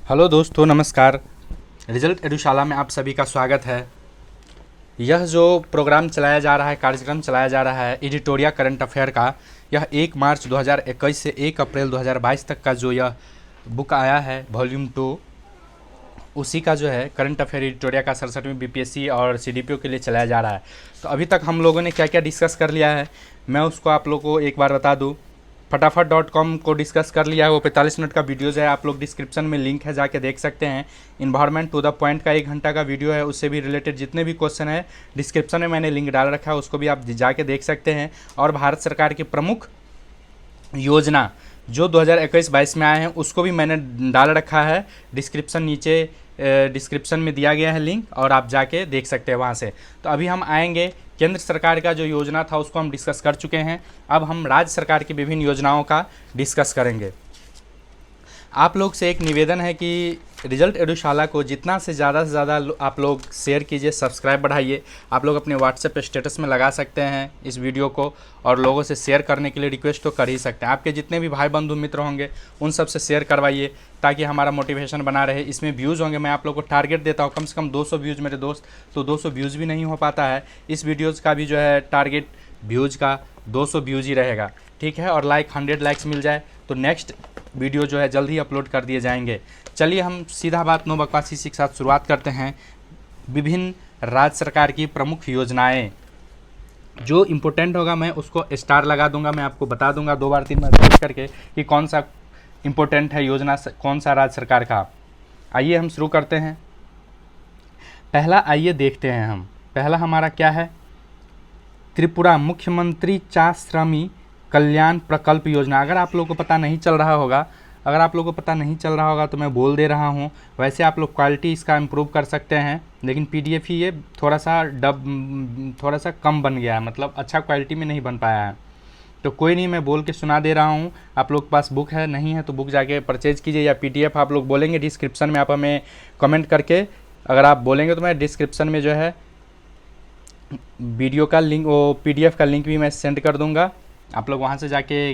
Hello दोस्तों, नमस्कार। Result एडुशाला में आप सभी का स्वागत है। यह जो प्रोग्राम चलाया जा रहा है, कार्यक्रम चलाया जा रहा है एडिटोरिया करंट अफेयर का, यह 1 मार्च 2021 से 1 अप्रैल 2022 तक का जो यह बुक आया है वॉल्यूम 2, उसी का जो है करंट अफेयर एडिटोरिया का 67वीं बीपीएससी और सीडीपीओ के लिए चलाया जा रहा है। तो अभी तक हम लोगों ने क्या क्या डिस्कस कर लिया है, मैं उसको आप लोगों को एक बार बता दूँ। फटाफट.com को डिस्कस कर लिया है, वो 45 मिनट का वीडियोज़ है, आप लोग डिस्क्रिप्शन में लिंक है, जाके देख सकते हैं। इन्वायरमेंट टू द पॉइंट का 1 घंटा का वीडियो है, उससे भी रिलेटेड जितने भी क्वेश्चन है डिस्क्रिप्शन में मैंने लिंक डाल रखा है, उसको भी आप जाके देख सकते हैं। और भारत सरकार की प्रमुख योजना जो 2021-22 में आए हैं उसको भी मैंने डाल रखा है, डिस्क्रिप्शन नीचे डिस्क्रिप्शन में दिया गया है लिंक, और आप जाके देख सकते हैं वहाँ से। तो अभी हम आएंगे, केंद्र सरकार का जो योजना था उसको हम डिस्कस कर चुके हैं, अब हम राज्य सरकार की विभिन्न योजनाओं का डिस्कस करेंगे। आप लोग से एक निवेदन है कि रिजल्ट एडुशाला को जितना से ज़्यादा आप लोग शेयर कीजिए, सब्सक्राइब बढ़ाइए। आप लोग अपने व्हाट्सएप स्टेटस में लगा सकते हैं इस वीडियो को, और लोगों से शेयर करने के लिए रिक्वेस्ट तो कर ही सकते हैं। आपके जितने भी भाई बंधु मित्र होंगे उन सब से शेयर करवाइए, ताकि हमारा मोटिवेशन बना रहे। इसमें व्यूज़ होंगे, मैं आप लोग को टारगेट देता हूँ कम से कम 200 व्यूज़ मेरे दोस्त, तो 200 व्यूज़ भी नहीं हो पाता है। इस वीडियोज़ का भी जो है टारगेट व्यूज़ का 200 व्यूज़ ही रहेगा, ठीक है। और 100 लाइक्स मिल जाए तो नेक्स्ट वीडियो जो है जल्द ही अपलोड कर दिए जाएंगे। चलिए हम सीधा बात नो बकवासी के साथ शुरुआत करते हैं। विभिन्न राज्य सरकार की प्रमुख योजनाएं, जो इम्पोर्टेंट होगा मैं उसको स्टार लगा दूंगा, मैं आपको बता दूंगा 2 बार 3 बार देख करके कि कौन सा इम्पोर्टेंट है योजना, कौन सा राज्य सरकार का। आइए हम शुरू करते हैं। पहला आइए देखते हैं हम, पहला हमारा क्या है, त्रिपुरा मुख्यमंत्री चाश्रमी कल्याण प्रकल्प योजना। अगर आप लोगों को पता नहीं चल रहा होगा, तो मैं बोल दे रहा हूँ। वैसे आप लोग क्वालिटी इसका इम्प्रूव कर सकते हैं, लेकिन पीडीएफ ही ये थोड़ा सा कम बन गया है, मतलब अच्छा क्वालिटी में नहीं बन पाया है। तो कोई नहीं, मैं बोल के सुना दे रहा हूँ। आप लोग के पास बुक है, नहीं है तो बुक जाके परचेज कीजिए, या पीडीएफ आप लोग बोलेंगे डिस्क्रिप्शन में, आप हमें कमेंट करके अगर आप बोलेंगे तो मैं डिस्क्रिप्शन में जो है वीडियो का लिंक, वो पीडीएफ का लिंक भी मैं सेंड कर दूँगा। आप लोग वहाँ से जाके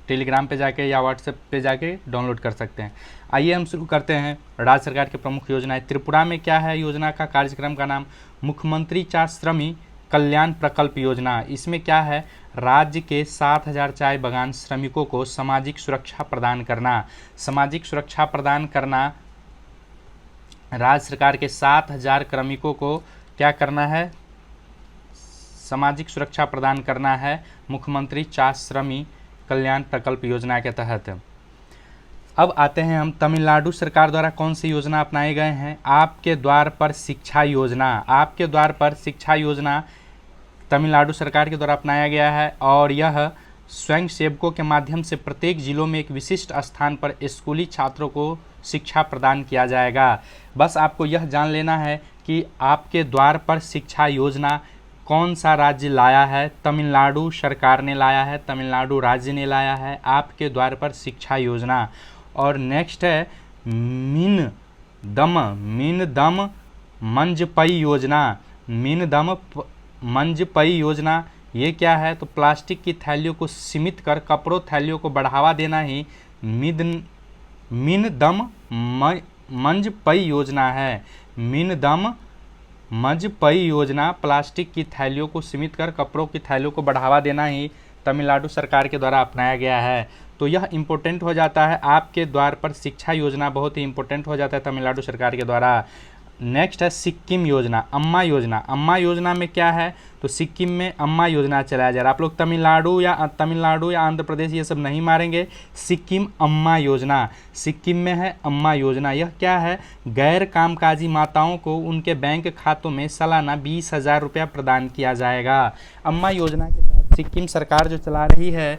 टेलीग्राम पे जाके या व्हाट्सएप पे जाके डाउनलोड कर सकते हैं। आइए हम शुरू करते हैं राज्य सरकार की प्रमुख योजनाएं। त्रिपुरा में क्या है योजना का, कार्यक्रम का नाम मुख्यमंत्री चाश्रमी कल्याण प्रकल्प योजना। इसमें क्या है, राज्य के 7000 चाय बागान श्रमिकों को सामाजिक सुरक्षा प्रदान करना। सामाजिक सुरक्षा प्रदान करना, राज्य सरकार के 7000 कार्मिकों को क्या करना है, सामाजिक सुरक्षा प्रदान करना है मुख्यमंत्री चाश्रमी कल्याण प्रकल्प योजना के तहत। अब आते हैं हम, तमिलनाडु सरकार द्वारा कौन सी योजना अपनाए गए हैं। आपके द्वार पर शिक्षा योजना। आपके द्वार पर शिक्षा योजना तमिलनाडु सरकार के द्वारा अपनाया गया है, और यह स्वयं सेवकों के माध्यम से प्रत्येक जिलों में एक विशिष्ट स्थान पर स्कूली छात्रों को शिक्षा प्रदान किया जाएगा। बस आपको यह जान लेना है कि आपके द्वार पर शिक्षा योजना कौन सा राज्य लाया है। तमिलनाडु सरकार ने लाया है, तमिलनाडु राज्य ने लाया है आपके द्वार पर शिक्षा योजना। और नेक्स्ट है मीन दम मंजपई योजना। मीन दम मंजपई योजना ये क्या है, तो प्लास्टिक की थैलियों को सीमित कर कपड़ों थैलियों को बढ़ावा देना ही मीन दम मंजपई योजना है। मीन दम मंजपई योजना, प्लास्टिक की थैलियों को सीमित कर कपड़ों की थैलियों को बढ़ावा देना ही तमिलनाडु सरकार के द्वारा अपनाया गया है। तो यह इम्पोर्टेंट हो जाता है, आपके द्वार पर शिक्षा योजना बहुत ही इम्पोर्टेंट हो जाता है तमिलनाडु सरकार के द्वारा। नेक्स्ट है सिक्किम योजना, अम्मा योजना। अम्मा योजना में क्या है, तो सिक्किम में अम्मा योजना चलाया जा रहा है। आप लोग तमिलनाडु या आंध्र प्रदेश ये सब नहीं मारेंगे, सिक्किम अम्मा योजना, सिक्किम में है अम्मा योजना। यह क्या है, गैर कामकाजी माताओं को उनके बैंक खातों में सालाना 20,000 रुपया प्रदान किया जाएगा। अम्मा योजना के तहत सिक्किम सरकार जो चला रही है,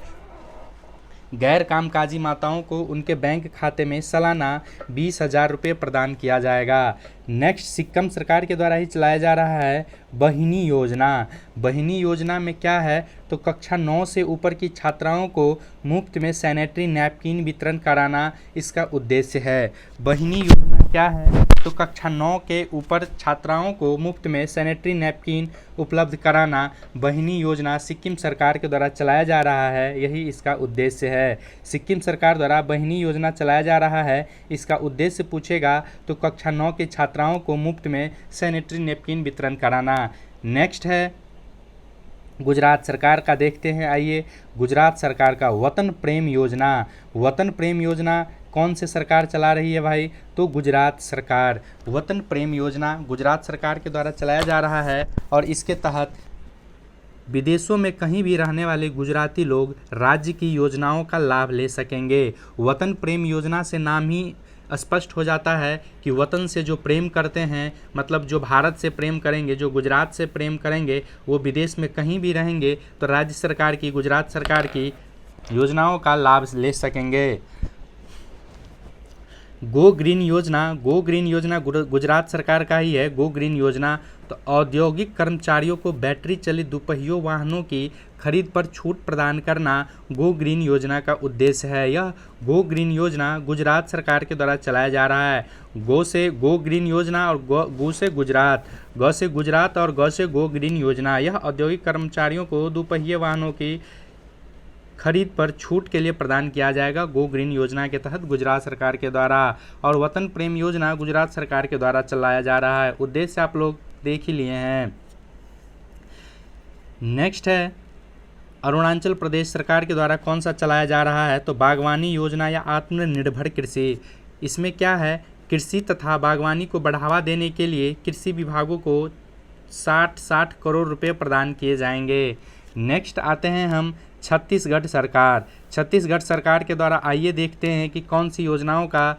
गैर कामकाजी माताओं को उनके बैंक खाते में सालाना 20,000 रुपये प्रदान किया जाएगा। नेक्स्ट सिक्किम सरकार के द्वारा ही चलाया जा रहा है बहिनी योजना। बहिनी योजना में क्या है, तो कक्षा 9 से ऊपर की छात्राओं को मुफ्त में सैनिटरी नैपकिन वितरण कराना इसका उद्देश्य है। बहिनी योजना क्या है, तो कक्षा 9 के ऊपर छात्राओं को मुफ्त में सैनिटरी नैपकिन उपलब्ध कराना बहिनी योजना सिक्किम सरकार के द्वारा चलाया जा रहा है, यही इसका उद्देश्य है। सिक्किम सरकार द्वारा बहिनी योजना चलाया जा रहा है, इसका उद्देश्य पूछेगा तो कक्षा 9 के छात्राओं को मुफ्त में सैनिटरी नैपकिन वितरण कराना। नेक्स्ट है गुजरात सरकार का, देखते हैं आइए। गुजरात सरकार का वतन प्रेम योजना। वतन प्रेम योजना कौन से सरकार चला रही है भाई, तो गुजरात सरकार। वतन प्रेम योजना गुजरात सरकार के द्वारा चलाया जा रहा है और इसके तहत विदेशों में कहीं भी रहने वाले गुजराती लोग राज्य की योजनाओं का लाभ ले सकेंगे। वतन प्रेम योजना से नाम ही स्पष्ट हो जाता है कि वतन से जो प्रेम करते हैं, मतलब जो भारत से प्रेम करेंगे, जो गुजरात से प्रेम करेंगे, वो विदेश में कहीं भी रहेंगे तो राज्य सरकार की, गुजरात सरकार की योजनाओं का लाभ ले सकेंगे। गो ग्रीन योजना। गो ग्रीन योजना गुजरात सरकार का ही है। गो ग्रीन योजना तो औद्योगिक कर्मचारियों को बैटरी चलित दोपहियों वाहनों की खरीद पर छूट प्रदान करना गो ग्रीन योजना का उद्देश्य है। यह गो ग्रीन योजना गुजरात सरकार के द्वारा चलाया जा रहा है। गो से गो ग्रीन योजना और गो से गुजरात, गौ से गुजरात और गौ से गो ग्रीन योजना, यह औद्योगिक कर्मचारियों को दोपहिए वाहनों की खरीद पर छूट के लिए प्रदान किया जाएगा गो ग्रीन योजना के तहत गुजरात सरकार के द्वारा। और वतन प्रेम योजना गुजरात सरकार के द्वारा चलाया जा रहा है। उद्देश्य आप लोग देख ही लिए हैं। नेक्स्ट है अरुणाचल प्रदेश सरकार के द्वारा कौन सा चलाया जा रहा है, तो बागवानी योजना या आत्मनिर्भर कृषि। इसमें क्या है, कृषि तथा बागवानी को बढ़ावा देने के लिए कृषि विभागों को 60 करोड़ रुपए प्रदान किए जाएंगे। नेक्स्ट आते हैं हम छत्तीसगढ़ सरकार। छत्तीसगढ़ सरकार के द्वारा आइए देखते हैं कि कौन सी योजनाओं का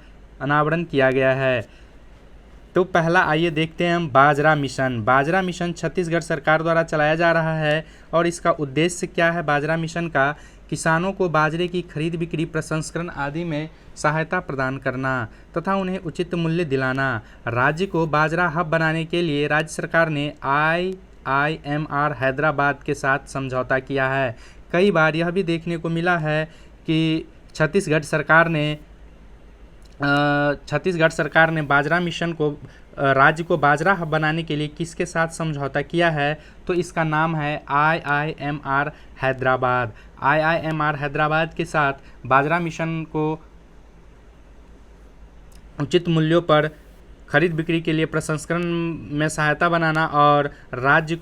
अनावरण किया गया है। तो पहला आइए देखते हैं हम बाजरा मिशन। बाजरा मिशन छत्तीसगढ़ सरकार द्वारा चलाया जा रहा है और इसका उद्देश्य क्या है बाजरा मिशन का, किसानों को बाजरे की खरीद बिक्री, प्रसंस्करण आदि में सहायता प्रदान करना तथा उन्हें उचित मूल्य दिलाना। राज्य को बाजरा हब बनाने के लिए राज्य सरकार ने IIMR हैदराबाद के साथ समझौता किया है। कई बार यह भी देखने को मिला है कि छत्तीसगढ़ सरकार ने बाजरा मिशन को, राज्य को बाजरा हब बनाने के लिए किसके साथ समझौता किया है, तो इसका नाम है IIMR हैदराबाद। IIMR हैदराबाद के साथ बाजरा मिशन को उचित मूल्यों पर खरीद बिक्री के लिए प्रसंस्करण में सहायता बनाना और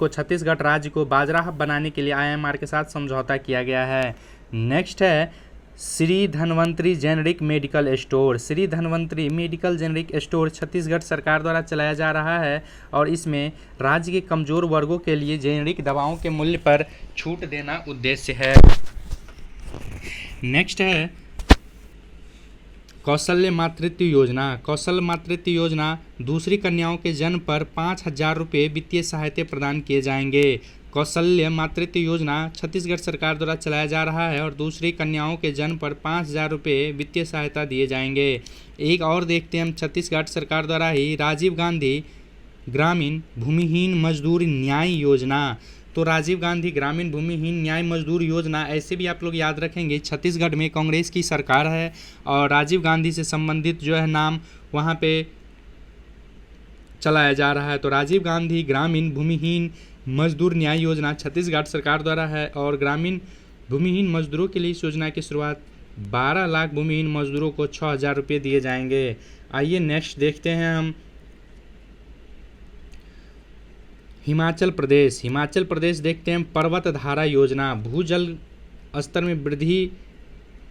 छत्तीसगढ़ राज्य को बाजरा हब बनाने के लिए IIMR के साथ समझौता किया गया है। नेक्स्ट है Shri Dhanvantari generic medical store. Shri Dhanvantari medical generic store Chhattisgarh सरकार द्वारा चलाया जा रहा है और इसमें राज्य के कमजोर वर्गों के लिए जेनेरिक दवाओं के मूल्य पर छूट देना उद्देश्य है। नेक्स्ट है कौशल्य मातृत्व योजना। कौशल मातृत्व योजना दूसरी कन्याओं के जन्म पर 5,000 रुपये वित्तीय सहायता प्रदान किए जाएंगे। कौशल्य मातृत्व योजना छत्तीसगढ़ सरकार द्वारा चलाया जा रहा है और दूसरी कन्याओं के जन्म पर 5,000 रुपये वित्तीय सहायता दिए जाएंगे। एक और देखते हैं हम छत्तीसगढ़ सरकार द्वारा ही राजीव गांधी ग्रामीण भूमिहीन मजदूर न्याय योजना। तो राजीव गांधी ग्रामीण भूमिहीन न्याय मजदूर योजना, ऐसे भी आप लोग याद रखेंगे, छत्तीसगढ़ में कांग्रेस की सरकार है और राजीव गांधी से संबंधित जो है नाम वहाँ पे चलाया जा रहा है। तो राजीव गांधी ग्रामीण भूमिहीन मजदूर न्याय योजना छत्तीसगढ़ सरकार द्वारा है और ग्रामीण भूमिहीन मजदूरों के लिए इस योजना की शुरुआत 12 लाख भूमिहीन मजदूरों को 6,000 रुपये दिए जाएंगे। आइए नेक्स्ट देखते हैं हम हिमाचल प्रदेश। हिमाचल प्रदेश देखते हैं पर्वत धारा योजना। भूजल स्तर में वृद्धि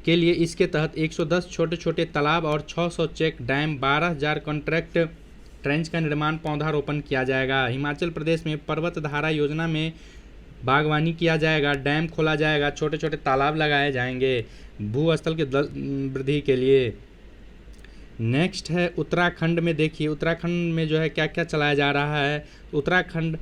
के लिए इसके तहत 110 छोटे छोटे तालाब और 600 चेक डैम, 12,000 कॉन्ट्रैक्ट ट्रेंच का निर्माण, पौधारोपण किया जाएगा। हिमाचल प्रदेश में पर्वत धारा योजना में बागवानी किया जाएगा, डैम खोला जाएगा, छोटे छोटे तालाब लगाए जाएंगे भूस्थल के वृद्धि के लिए। नेक्स्ट है उत्तराखंड में। देखिए उत्तराखंड में जो है क्या क्या चलाया जा रहा है। उत्तराखंड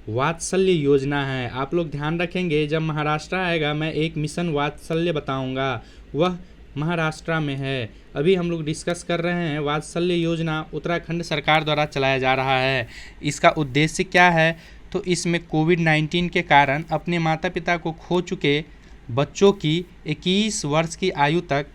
वात्सल्य योजना है। आप लोग ध्यान रखेंगे, जब महाराष्ट्र आएगा मैं एक मिशन वात्सल्य बताऊंगा। वह महाराष्ट्र में है। अभी हम लोग डिस्कस कर रहे हैं वात्सल्य योजना उत्तराखंड सरकार द्वारा चलाया जा रहा है। इसका उद्देश्य क्या है? तो इसमें कोविड-19 के कारण अपने माता पिता को खो चुके बच्चों की 21 वर्ष की आयु तक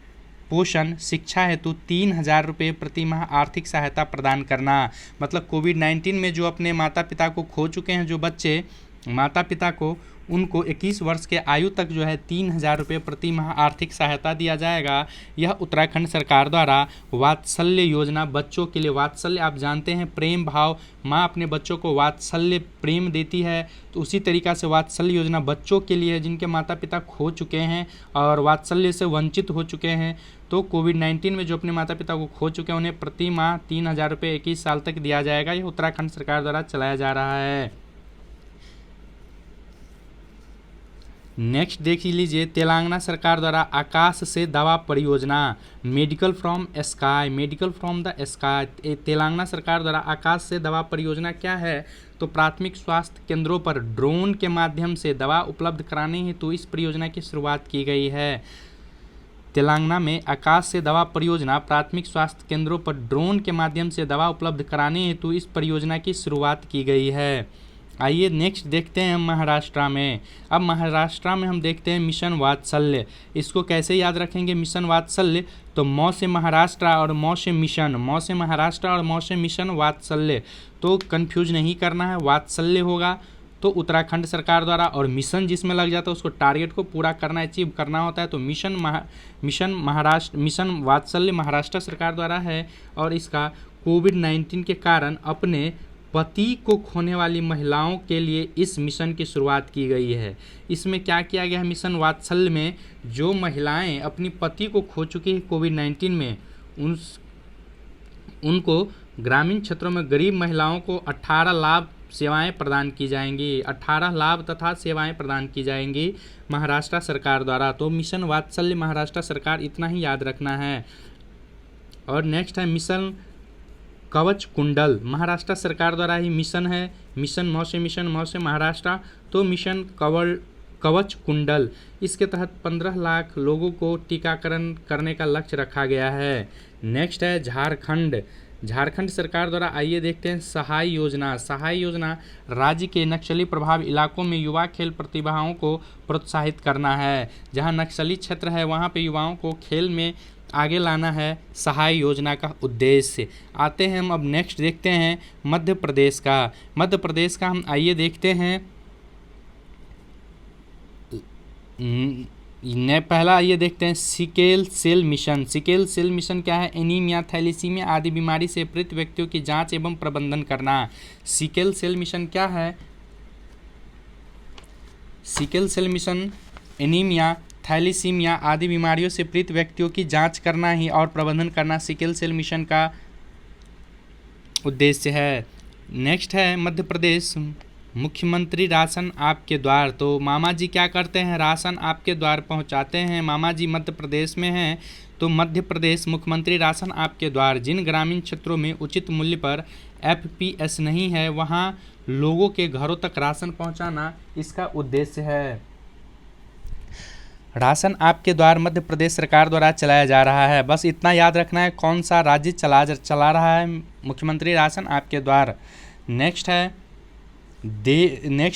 पोषण शिक्षा हेतु 3,000 रुपये प्रति माह आर्थिक सहायता प्रदान करना। मतलब कोविड-19 में जो अपने माता पिता को खो चुके हैं जो बच्चे, माता पिता को उनको 21 वर्ष के आयु तक जो है 3,000 रुपये प्रति माह आर्थिक सहायता दिया जाएगा। यह उत्तराखंड सरकार द्वारा वात्सल्य योजना बच्चों के लिए, वात्सल्य आप जानते हैं प्रेम भाव, माँ अपने बच्चों को वात्सल्य प्रेम देती है, तो उसी तरीक़ा से वात्सल्य योजना बच्चों के लिए है जिनके माता पिता खो चुके हैं और वात्सल्य से वंचित हो चुके हैं। तो कोविड-19 में जो अपने माता पिता को खो चुके हैं उन्हें प्रति माह 3,000 रुपये 21 साल तक दिया जाएगा। यह उत्तराखंड सरकार द्वारा चलाया जा रहा है। नेक्स्ट देख लीजिए, तेलंगाना सरकार द्वारा आकाश से दवा परियोजना, medical from sky, medical from the sky. Telangana सरकार द्वारा आकाश से दवा परियोजना क्या है? तो प्राथमिक स्वास्थ्य केंद्रों पर ड्रोन के माध्यम से दवा उपलब्ध कराने हेतु इस परियोजना की शुरुआत की गई है। तेलंगाना में आकाश से दवा परियोजना प्राथमिक स्वास्थ्य केंद्रों पर ड्रोन के माध्यम से दवा उपलब्ध कराने हेतु इस परियोजना की शुरुआत की गई है। आइए नेक्स्ट देखते हैं हम महाराष्ट्र में। अब महाराष्ट्र में हम देखते हैं मिशन वात्सल्य। इसको कैसे याद रखेंगे मिशन वात्सल्य? तो मौ से महाराष्ट्र और मौ से मिशन, मौ से महाराष्ट्र और मौ से मिशन वात्सल्य, तो कन्फ्यूज नहीं करना है, वात्सल्य होगा तो उत्तराखंड सरकार द्वारा, और मिशन जिसमें लग जाता है उसको टारगेट को पूरा करना, अचीव करना होता है। तो मिशन वात्सल्य महाराष्ट्र सरकार द्वारा है और इसका कोविड-19 के कारण अपने पति को खोने वाली महिलाओं के लिए इस मिशन की शुरुआत की गई है। इसमें क्या किया गया है मिशन वात्सल्य में? जो महिलाएं अपनी पति को खो चुकी है कोविड-19 में, उनको ग्रामीण क्षेत्रों में गरीब महिलाओं को 18 लाभ सेवाएं प्रदान की जाएंगी, 18 लाभ तथा सेवाएं प्रदान की जाएंगी महाराष्ट्र सरकार द्वारा। तो मिशन वात्सल्य महाराष्ट्र सरकार, इतना ही याद रखना है। और नेक्स्ट है मिशन कवच कुंडल, महाराष्ट्र सरकार द्वारा ही मिशन है। मिशन मौ से महाराष्ट्र, तो मिशन कवच कुंडल, इसके तहत 15 लाख लोगों को टीकाकरण करने का लक्ष्य रखा गया है। नेक्स्ट है झारखंड, झारखंड सरकार द्वारा आइए देखते हैं सहाय योजना। सहाय योजना राज्य के नक्सली प्रभावित इलाकों में युवा खेल प्रतिभाओं को प्रोत्साहित करना है। जहां नक्सली क्षेत्र है वहां पे युवाओं को खेल में आगे लाना है सहाय योजना का उद्देश्य। आते हैं हम अब नेक्स्ट देखते हैं मध्य प्रदेश का। मध्य प्रदेश का हम आइए देखते हैं पहला आइए देखते हैं sickle cell mission. Sickle cell mission क्या है? एनीमिया, थैलेसीमिया आदि बीमारी से पीड़ित व्यक्तियों की जांच एवं प्रबंधन करना। सिकेल सेल मिशन क्या है? Sickle cell mission anaemia, thalassaemia आदि बीमारियों से पीड़ित व्यक्तियों की जांच करना ही और प्रबंधन करना सिकेल सेल मिशन का उद्देश्य है। नेक्स्ट है मध्य प्रदेश मुख्यमंत्री राशन आपके द्वार। तो मामा जी क्या करते हैं? राशन आपके द्वार पहुंचाते हैं। मामा जी मध्य प्रदेश में हैं, तो मध्य प्रदेश मुख्यमंत्री राशन आपके द्वार जिन ग्रामीण क्षेत्रों में उचित मूल्य पर FPS नहीं है वहां लोगों के घरों तक राशन पहुंचाना इसका उद्देश्य है। राशन आपके द्वार मध्य प्रदेश सरकार द्वारा चलाया जा रहा है। बस इतना याद रखना है कौन सा राज्य चला रहा है मुख्यमंत्री राशन आपके द्वार। नेक्स्ट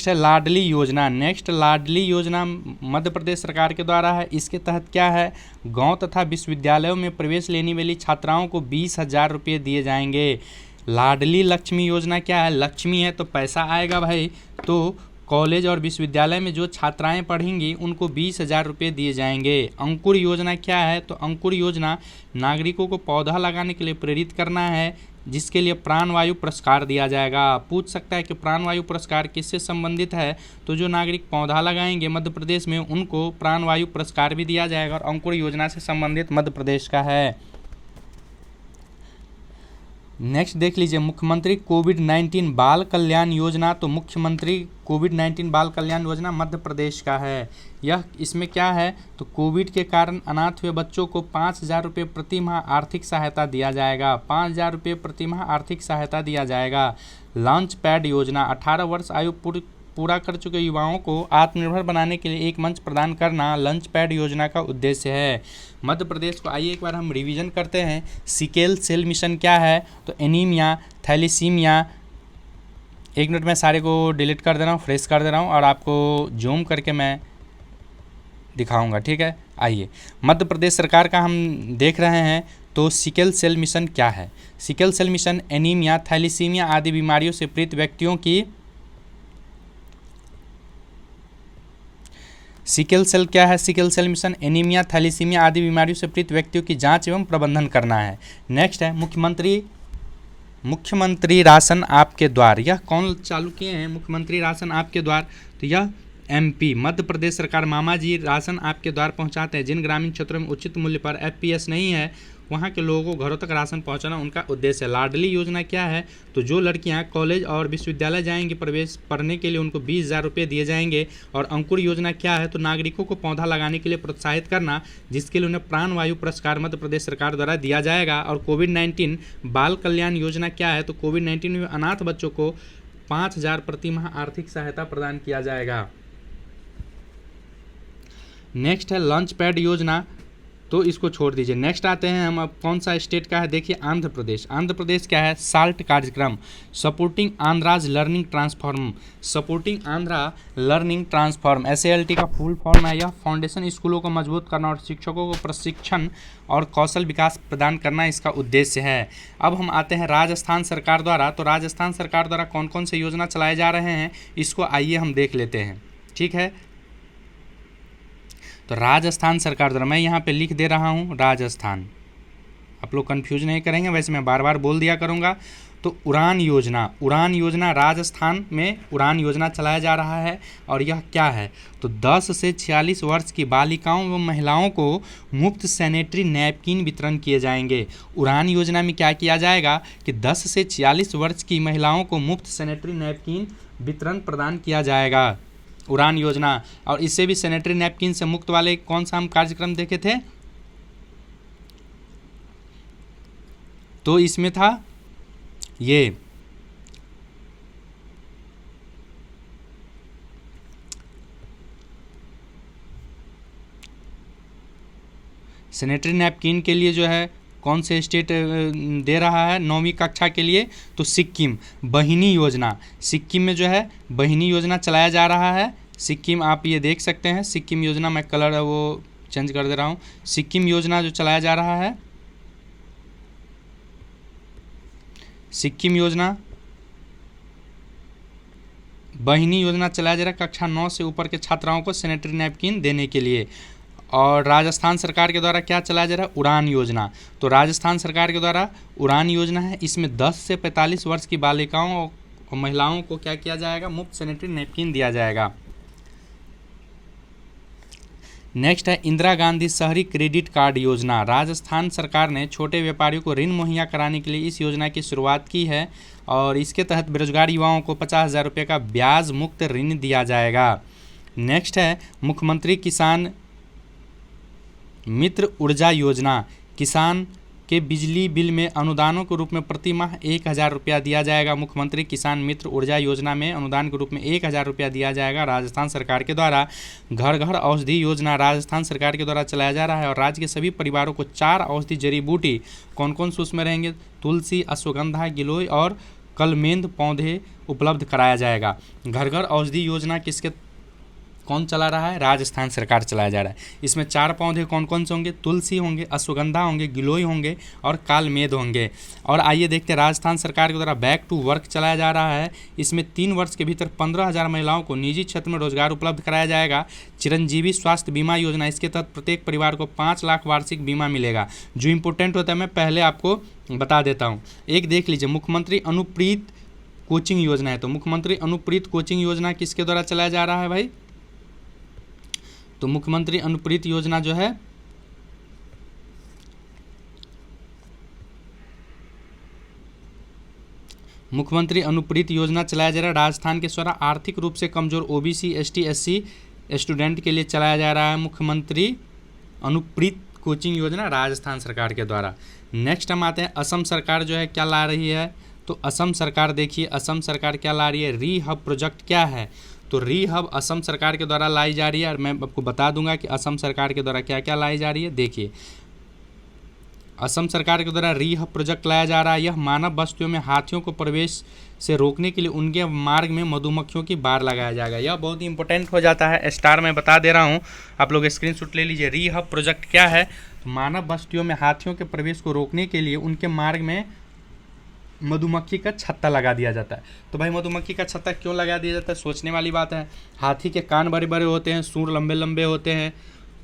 है लाडली योजना। नेक्स्ट लाडली योजना मध्य प्रदेश सरकार के द्वारा है। इसके तहत क्या है? गांव तथा विश्वविद्यालयों में प्रवेश लेने वाली छात्राओं को 20,000 रुपये दिए जाएंगे। लाडली लक्ष्मी योजना क्या है? लक्ष्मी है तो पैसा आएगा भाई, तो कॉलेज और विश्वविद्यालय में जो छात्राएं पढ़ेंगी उनको 20,000 रुपये दिए जाएंगे। अंकुर योजना क्या है? तो अंकुर योजना नागरिकों को पौधा लगाने के लिए प्रेरित करना है, जिसके लिए प्राणवायु पुरस्कार दिया जाएगा। पूछ सकता है कि प्राणवायु पुरस्कार किससे संबंधित है? तो जो नागरिक पौधा लगाएंगे मध्य प्रदेश में उनको प्राणवायु पुरस्कार भी दिया जाएगा, और अंकुर योजना से संबंधित मध्य प्रदेश का है। नेक्स्ट देख लीजिए मुख्यमंत्री कोविड-19 बाल कल्याण योजना। तो मुख्यमंत्री कोविड-19 बाल कल्याण योजना मध्य प्रदेश का है। इसमें क्या है? तो कोविड के कारण अनाथ हुए बच्चों को 5,000 रुपये प्रति माह आर्थिक सहायता दिया जाएगा। 5,000 रुपये प्रति माह आर्थिक सहायता दिया जाएगा। लॉन्च पैड योजना 18 वर्ष आयु पूर्व पूरा कर चुके युवाओं को आत्मनिर्भर बनाने के लिए एक मंच प्रदान करना लंच पैड योजना का उद्देश्य है। मध्य प्रदेश को आइए एक बार हम रिवीजन करते हैं। सिकल सेल मिशन क्या है? तो एनीमिया, थैलीसीमिया, एक मिनट में सारे को डिलीट कर दे रहा हूँ, फ्रेश कर दे रहा हूँ और आपको जूम करके मैं दिखाऊंगा, ठीक है। आइए, मध्य प्रदेश सरकार का हम देख रहे हैं। तो सिकल सेल मिशन क्या है? Sickle cell mission anaemia, thalassaemia आदि बीमारियों से पीड़ित व्यक्तियों की सिकल सेल क्या है? Sickle cell mission anaemia, thalassaemia आदि बीमारियों से पीड़ित व्यक्तियों की जांच एवं प्रबंधन करना है। नेक्स्ट है मुख्यमंत्री राशन आपके द्वार। यह कौन चालू किए हैं? मुख्यमंत्री राशन आपके द्वार। तो यह एमपी मध्य प्रदेश सरकार मामा जी राशन आपके द्वार पहुंचाते हैं। जिन ग्रामीण क्षेत्रों में उचित मूल्य पर एफपीएस नहीं है वहां के लोगों को घरों तक राशन पहुंचाना उनका उद्देश्य है। लाडली योजना क्या है? तो जो लड़कियां कॉलेज और विश्वविद्यालय जाएंगी प्रवेश पढ़ने के लिए उनको 20,000 रुपये दिए जाएंगे। और अंकुर योजना क्या है? तो नागरिकों को पौधा लगाने के लिए प्रोत्साहित करना, जिसके लिए उन्हें प्राण वायु पुरस्कार मध्य प्रदेश सरकार द्वारा दिया जाएगा। और कोविड-19 बाल कल्याण योजना क्या है? तो कोविड-19 में अनाथ बच्चों को 5,000 प्रति माह आर्थिक सहायता प्रदान किया जाएगा। नेक्स्ट है लंच पैड योजना, तो इसको छोड़ दीजिए। नेक्स्ट आते हैं हम, अब कौन सा स्टेट का है? देखिए आंध्र प्रदेश। आंध्र प्रदेश क्या है? साल्ट कार्यक्रम, supporting Andhras learning transform. Supporting Andhra learning transform SALT का फुल फॉर्म है। यह फाउंडेशन स्कूलों को मजबूत करना और शिक्षकों को प्रशिक्षण और कौशल विकास प्रदान करना इसका उद्देश्य है। अब हम आते हैं राजस्थान सरकार द्वारा। तो राजस्थान सरकार द्वारा कौन कौन से योजना चलाए जा रहे हैं इसको आइए हम देख लेते हैं, ठीक है। तो राजस्थान सरकार द्वारा मैं यहाँ पे लिख दे रहा हूँ राजस्थान, आप लोग कंफ्यूज नहीं करेंगे, वैसे मैं बार बार बोल दिया करूँगा। तो उड़ान योजना राजस्थान में उड़ान योजना चलाया जा रहा है। और यह क्या है? तो 10 से 46 वर्ष की बालिकाओं व महिलाओं को मुफ्त सैनिटरी नैपकिन वितरण किए जाएंगे। उड़ान योजना में क्या किया जाएगा कि 10 से 46 वर्ष की महिलाओं को मुफ्त सैनिटरी नैपकिन वितरण प्रदान किया जाएगा, उड़ान योजना। और इससे भी सैनिटरी नैपकिन से मुक्त वाले कौन सा हम कार्यक्रम देखे थे? तो इसमें था ये सैनिटरी नैपकिन के लिए जो है कौन से स्टेट दे रहा है 9वीं कक्षा के लिए? तो सिक्किम। बहिनी योजना, सिक्किम में जो है बहिनी योजना चलाया जा रहा है। सिक्किम आप ये देख सकते हैं, सिक्किम योजना, मैं कलर वो चेंज कर दे रहा हूँ। सिक्किम योजना जो चलाया जा रहा है, सिक्किम योजना बहिनी योजना चलाया जा रहा है कक्षा 9 से ऊपर के छात्राओं को सैनिटरी नैपकिन देने के लिए। और राजस्थान सरकार के द्वारा क्या चलाया जा रहा है? उड़ान योजना। तो राजस्थान सरकार के द्वारा उड़ान योजना है, इसमें 10 से 45 वर्ष की बालिकाओं और महिलाओं को क्या किया जाएगा? मुफ्त सैनिटरी नैपकिन दिया जाएगा। नेक्स्ट है इंदिरा गांधी शहरी क्रेडिट कार्ड योजना। राजस्थान सरकार ने छोटे व्यापारियों को ऋण मुहैया कराने के लिए इस योजना की शुरुआत की है। और इसके तहत बेरोजगार युवाओं को 50,000 रुपये का ब्याज मुक्त ऋण दिया जाएगा। नेक्स्ट है मुख्यमंत्री किसान मित्र ऊर्जा योजना। किसान के बिजली बिल में अनुदानों के रूप में प्रति माह 1,000 रुपया दिया जाएगा। मुख्यमंत्री किसान मित्र ऊर्जा योजना में अनुदान के रूप में 1,000 रुपया दिया जाएगा राजस्थान सरकार के द्वारा। घर घर औषधि योजना राजस्थान सरकार के द्वारा चलाया जा रहा है। और राज्य के सभी परिवारों को 4 औषधि जड़ी बूटी कौन कौन से उसमें रहेंगे? तुलसी, अश्वगंधा, गिलोय और कलमेंद पौधे उपलब्ध कराया जाएगा। घर घर औषधि योजना किसके कौन चला रहा है? राजस्थान सरकार चलाया जा रहा है। इसमें 4 पौधे कौन कौन से होंगे? तुलसी होंगे, अश्वगंधा होंगे, गिलोय होंगे और कालमेद होंगे। और आइए देखते हैं राजस्थान सरकार के द्वारा बैक टू वर्क चलाया जा रहा है। इसमें 3 वर्ष के भीतर 15,000 महिलाओं को निजी क्षेत्र में रोजगार उपलब्ध कराया जाएगा। चिरंजीवी स्वास्थ्य बीमा योजना, इसके तहत प्रत्येक परिवार को 5 लाख वार्षिक बीमा मिलेगा। जो इंपॉर्टेंट होता है मैं पहले आपको बता देता हूँ। एक देख लीजिए, मुख्यमंत्री अनुप्रीत कोचिंग योजना है। तो मुख्यमंत्री अनुप्रीत कोचिंग योजना किसके द्वारा चलाया जा रहा है भाई? तो मुख्यमंत्री अनुप्रीत योजना जो है मुख्यमंत्री अनुप्रीत योजना चलाया जा रहा है राजस्थान के द्वारा आर्थिक रूप से कमजोर OBC ST SC स्टूडेंट के लिए चलाया जा रहा है मुख्यमंत्री अनुप्रीत कोचिंग योजना राजस्थान सरकार के द्वारा। नेक्स्ट हम आते हैं असम सरकार जो है क्या ला रही है? तो असम सरकार देखिए, असम सरकार क्या ला रही है? री हब प्रोजेक्ट क्या है? तो रीहब असम सरकार के द्वारा लाई जा रही है और मैं आपको बता दूंगा कि असम सरकार के द्वारा क्या क्या लाई जा रही है। देखिए, असम सरकार के द्वारा रीहब प्रोजेक्ट लाया जा रहा है। यह मानव बस्तियों में हाथियों को प्रवेश से रोकने के लिए उनके मार्ग में मधुमक्खियों की बाड़ लगाया जाएगा। यह बहुत ही इंपॉर्टेंट हो जाता है, स्टार में बता दे रहा हूँ, आप लोग स्क्रीनशॉट ले लीजिए। रीहब प्रोजेक्ट क्या है? तो मानव बस्तियों में हाथियों के प्रवेश को रोकने के लिए उनके मार्ग में मधुमक्खी का छत्ता लगा दिया जाता है। तो भाई मधुमक्खी का छत्ता क्यों लगा दिया जाता है? सोचने वाली बात है। हाथी के कान बड़े बड़े होते हैं, सूंड लंबे लंबे होते हैं,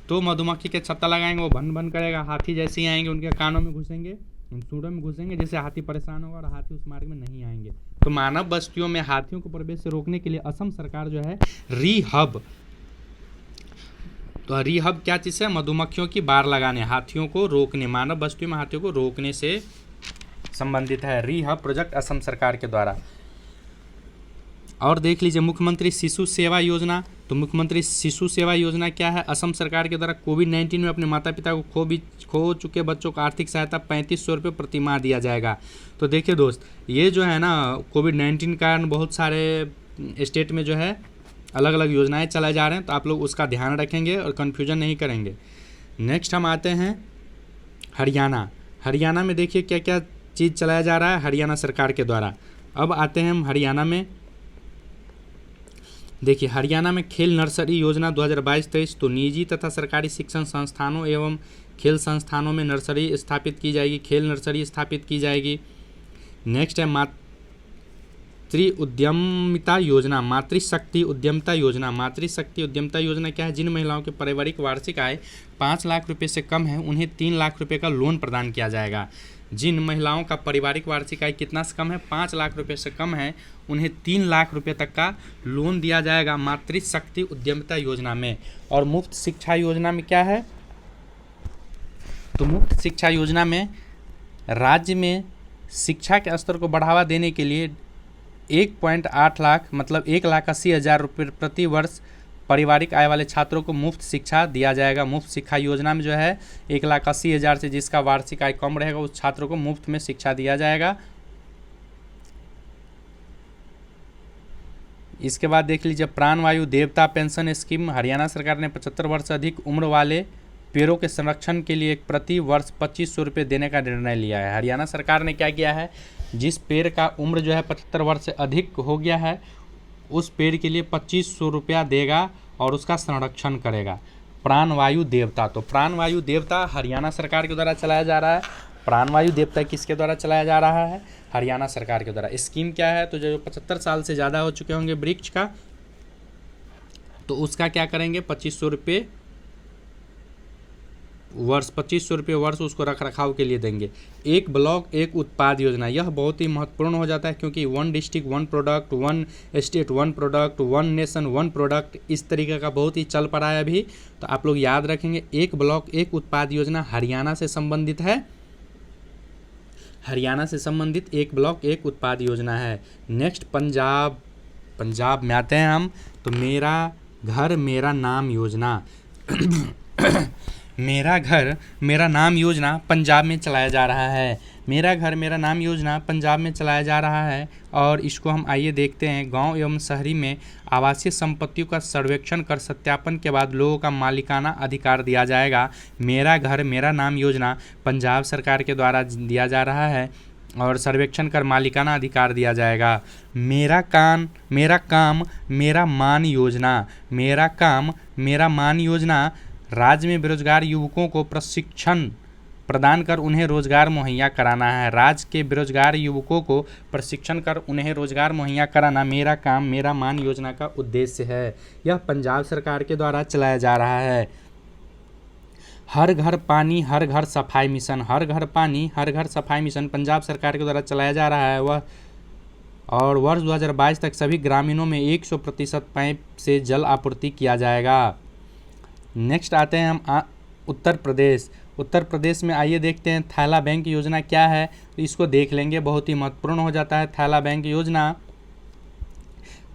तो मधुमक्खी के छत्ता लगाएंगे, वो भन भन करेगा, हाथी जैसे ही आएंगे उनके कानों में घुसेंगे, उन सूंडों में घुसेंगे, जैसे हाथी परेशान होगा और हाथी उस मार्ग में नहीं आएंगे। तो मानव बस्तियों में हाथियों को प्रवेश से रोकने के लिए असम सरकार जो है रीहब, तो रीहब क्या चीज़ है? मधुमक्खियों की बाड़ लगाने, हाथियों को रोकने, मानव बस्तियों में हाथियों को रोकने से संबंधित है रीहब प्रोजेक्ट असम सरकार के द्वारा। और देख लीजिए मुख्यमंत्री शिशु सेवा योजना। तो मुख्यमंत्री शिशु सेवा योजना क्या है? असम सरकार के द्वारा कोविड-19 में अपने माता पिता को खो चुके बच्चों को आर्थिक सहायता 3500 रुपये प्रति माह दिया जाएगा। तो देखिए दोस्त, ये जो है ना कोविड-19 के कारण बहुत सारे स्टेट में जो है अलग अलग योजनाएं चलाए जा रहे हैं, तो आप लोग उसका ध्यान रखेंगे और कन्फ्यूजन नहीं करेंगे। नेक्स्ट हम आते हैं हरियाणा। हरियाणा में देखिए क्या क्या चीज़ चलाया जा रहा है हरियाणा सरकार के द्वारा। अब आते हैं हम हरियाणा में। देखिए हरियाणा में खेल नर्सरी योजना 2022-23, तो निजी तथा सरकारी शिक्षण संस्थानों एवं खेल संस्थानों में नर्सरी स्थापित की जाएगी, खेल नर्सरी स्थापित की जाएगी। नेक्स्ट है मातृ उद्यमिता योजना, मातृशक्ति उद्यमिता योजना। मातृशक्ति उद्यमिता योजना क्या है? जिन महिलाओं की पारिवारिक वार्षिक आय 5 लाख रुपये से कम है उन्हें 3 लाख रुपये का लोन प्रदान किया जाएगा। जिन महिलाओं का पारिवारिक वार्षिक आय कितना से कम है? 5 लाख रुपये से कम है, उन्हें 3 लाख रुपये तक का लोन दिया जाएगा मातृशक्ति उद्यमिता योजना में। और मुफ्त शिक्षा योजना में क्या है? तो मुफ्त शिक्षा योजना में राज्य में शिक्षा के स्तर को बढ़ावा देने के लिए 1.8 लाख मतलब 1,80,000 रुपये प्रति वर्ष पारिवारिक आय वाले छात्रों को मुफ्त शिक्षा दिया जाएगा। मुफ्त शिक्षा योजना में जो है 1,80,000 से जिसका वार्षिक आय कम रहेगा उस छात्रों को मुफ्त में शिक्षा दिया जाएगा। इसके बाद देख लीजिए प्राणवायु देवता पेंशन स्कीम। हरियाणा सरकार ने 75 वर्ष से अधिक उम्र वाले पेड़ों के संरक्षण के लिए प्रति वर्ष 2500 रुपये देने का निर्णय लिया है। हरियाणा सरकार ने क्या किया है? जिस पेड़ का उम्र जो है 75 वर्ष से अधिक हो गया है उस पेड़ के लिए 2500 रुपया देगा और उसका संरक्षण करेगा। प्राणवायु देवता, तो प्राणवायु देवता हरियाणा सरकार के द्वारा चलाया जा रहा है। प्राणवायु देवता किसके द्वारा चलाया जा रहा है? हरियाणा सरकार के द्वारा। स्कीम क्या है? तो जो 75 साल से ज़्यादा हो चुके होंगे वृक्ष का, तो उसका क्या करेंगे? 2500 रुपये वर्ष, 2500 रुपये वर्ष उसको रख रखाव के लिए देंगे। एक ब्लॉक एक उत्पाद योजना, यह बहुत ही महत्वपूर्ण हो जाता है क्योंकि 1 district 1 product, 1 state 1 product, 1 nation 1 product, इस तरीके का बहुत ही चल पड़ा है अभी। तो आप लोग याद रखेंगे एक ब्लॉक एक उत्पाद योजना हरियाणा से संबंधित है। हरियाणा से संबंधित एक ब्लॉक एक उत्पाद योजना है। नेक्स्ट पंजाब। पंजाब में आते हैं हम, तो मेरा घर मेरा नाम योजना मेरा घर मेरा नाम योजना पंजाब में चलाया जा रहा है। मेरा घर मेरा नाम योजना पंजाब में चलाया जा रहा है और इसको हम आइए देखते हैं। गांव एवं शहरी में आवासीय संपत्तियों का सर्वेक्षण कर सत्यापन के बाद लोगों का मालिकाना अधिकार दिया जाएगा। मेरा घर मेरा नाम योजना पंजाब सरकार के द्वारा दिया जा रहा है और सर्वेक्षण कर मालिकाना अधिकार दिया जाएगा। मेरा काम मेरा मान योजना। मेरा काम मेरा मान योजना राज्य में बेरोजगार युवकों को प्रशिक्षण प्रदान कर उन्हें रोजगार मुहैया कराना है। राज्य के बेरोजगार युवकों को प्रशिक्षण कर उन्हें रोजगार मुहैया कराना मेरा काम मेरा मान योजना का उद्देश्य है। यह पंजाब सरकार के द्वारा चलाया जा रहा है। हर घर पानी हर घर सफाई मिशन। हर घर पानी हर घर सफाई मिशन पंजाब सरकार के द्वारा चलाया जा रहा है। वह और वर्ष 2022 तक सभी ग्रामीणों में 100% पाइप से जल आपूर्ति किया जाएगा। नेक्स्ट आते हैं हम उत्तर प्रदेश। उत्तर प्रदेश में आइए देखते हैं थैला बैंक योजना क्या है, तो इसको देख लेंगे, बहुत ही महत्वपूर्ण हो जाता है थैला बैंक योजना।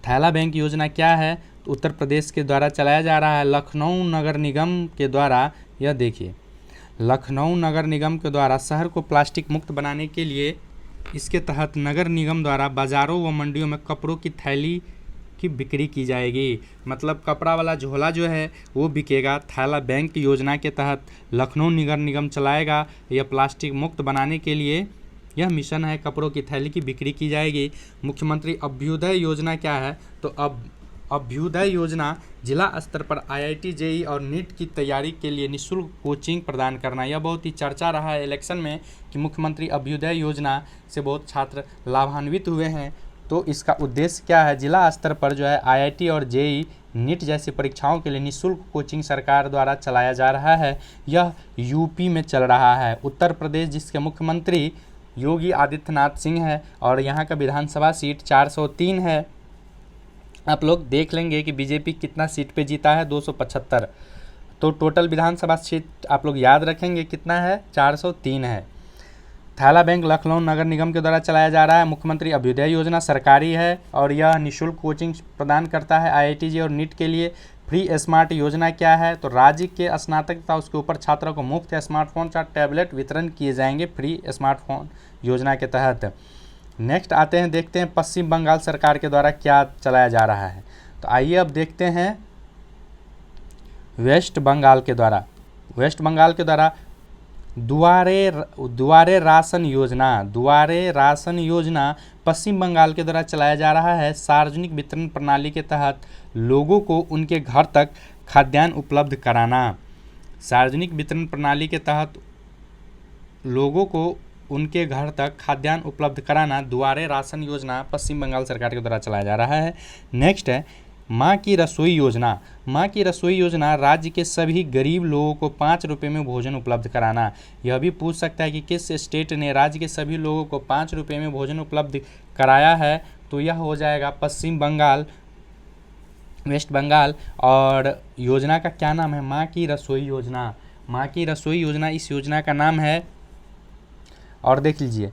थैला बैंक योजना क्या है? तो उत्तर प्रदेश के द्वारा चलाया जा रहा है लखनऊ नगर निगम के द्वारा। यह देखिए लखनऊ नगर निगम के द्वारा शहर को प्लास्टिक मुक्त बनाने के लिए इसके तहत नगर निगम द्वारा बाज़ारों व मंडियों में कपड़ों की थैली की बिक्री की जाएगी। मतलब कपड़ा वाला झोला जो है वो बिकेगा। थैला बैंक योजना के तहत लखनऊ नगर निगम चलाएगा। यह प्लास्टिक मुक्त बनाने के लिए यह मिशन है। कपड़ों की थैली की बिक्री की जाएगी। मुख्यमंत्री अभ्युदय योजना क्या है? तो अभ्युदय योजना जिला स्तर पर IIT JEE और नीट की तैयारी के लिए निःशुल्क कोचिंग प्रदान करना। यह बहुत ही चर्चा रहा है इलेक्शन में कि मुख्यमंत्री अभ्युदय योजना से बहुत छात्र लाभान्वित हुए हैं। तो इसका उद्देश्य क्या है? जिला स्तर पर जो है IIT और JEE नीट जैसी परीक्षाओं के लिए निःशुल्क कोचिंग सरकार द्वारा चलाया जा रहा है। यह यूपी में चल रहा है। उत्तर प्रदेश, जिसके मुख्यमंत्री योगी आदित्यनाथ सिंह है और यहाँ का विधानसभा सीट 403 है। आप लोग देख लेंगे कि बीजेपी कितना सीट पे जीता है, 275। तो टोटल विधानसभा सीट आप लोग याद रखेंगे कितना है, 403 है। थैला बैंक लखनऊ नगर निगम के द्वारा चलाया जा रहा है। मुख्यमंत्री अभ्युदय योजना सरकारी है और यह निःशुल्क कोचिंग प्रदान करता है IIT JEE और नीट के लिए। फ्री स्मार्ट योजना क्या है? तो राज्य के स्नातक तथा उसके ऊपर छात्रों को मुफ्त स्मार्टफोन और टैबलेट वितरण किए जाएंगे फ्री स्मार्टफोन योजना के तहत। नेक्स्ट आते हैं, देखते हैं पश्चिम बंगाल सरकार के द्वारा क्या चलाया जा रहा है। तो आइए अब देखते हैं वेस्ट बंगाल के द्वारा दुआरे राशन योजना पश्चिम बंगाल के द्वारा चलाया जा रहा है। सार्वजनिक वितरण प्रणाली के तहत लोगों को उनके घर तक खाद्यान्न उपलब्ध कराना। सार्वजनिक वितरण प्रणाली के तहत लोगों को उनके घर तक खाद्यान्न उपलब्ध कराना दुआरे राशन योजना पश्चिम बंगाल सरकार के द्वारा चलाया जा रहा है। नेक्स्ट है माँ की रसोई योजना राज्य के सभी गरीब लोगों को 5 रुपये में भोजन उपलब्ध कराना। यह भी पूछ सकता है कि किस स्टेट ने राज्य के सभी लोगों को 5 रुपये में भोजन उपलब्ध कराया है? तो यह हो जाएगा पश्चिम बंगाल, वेस्ट बंगाल। और योजना का क्या नाम है? माँ की रसोई योजना इस योजना का नाम है। और देख लीजिए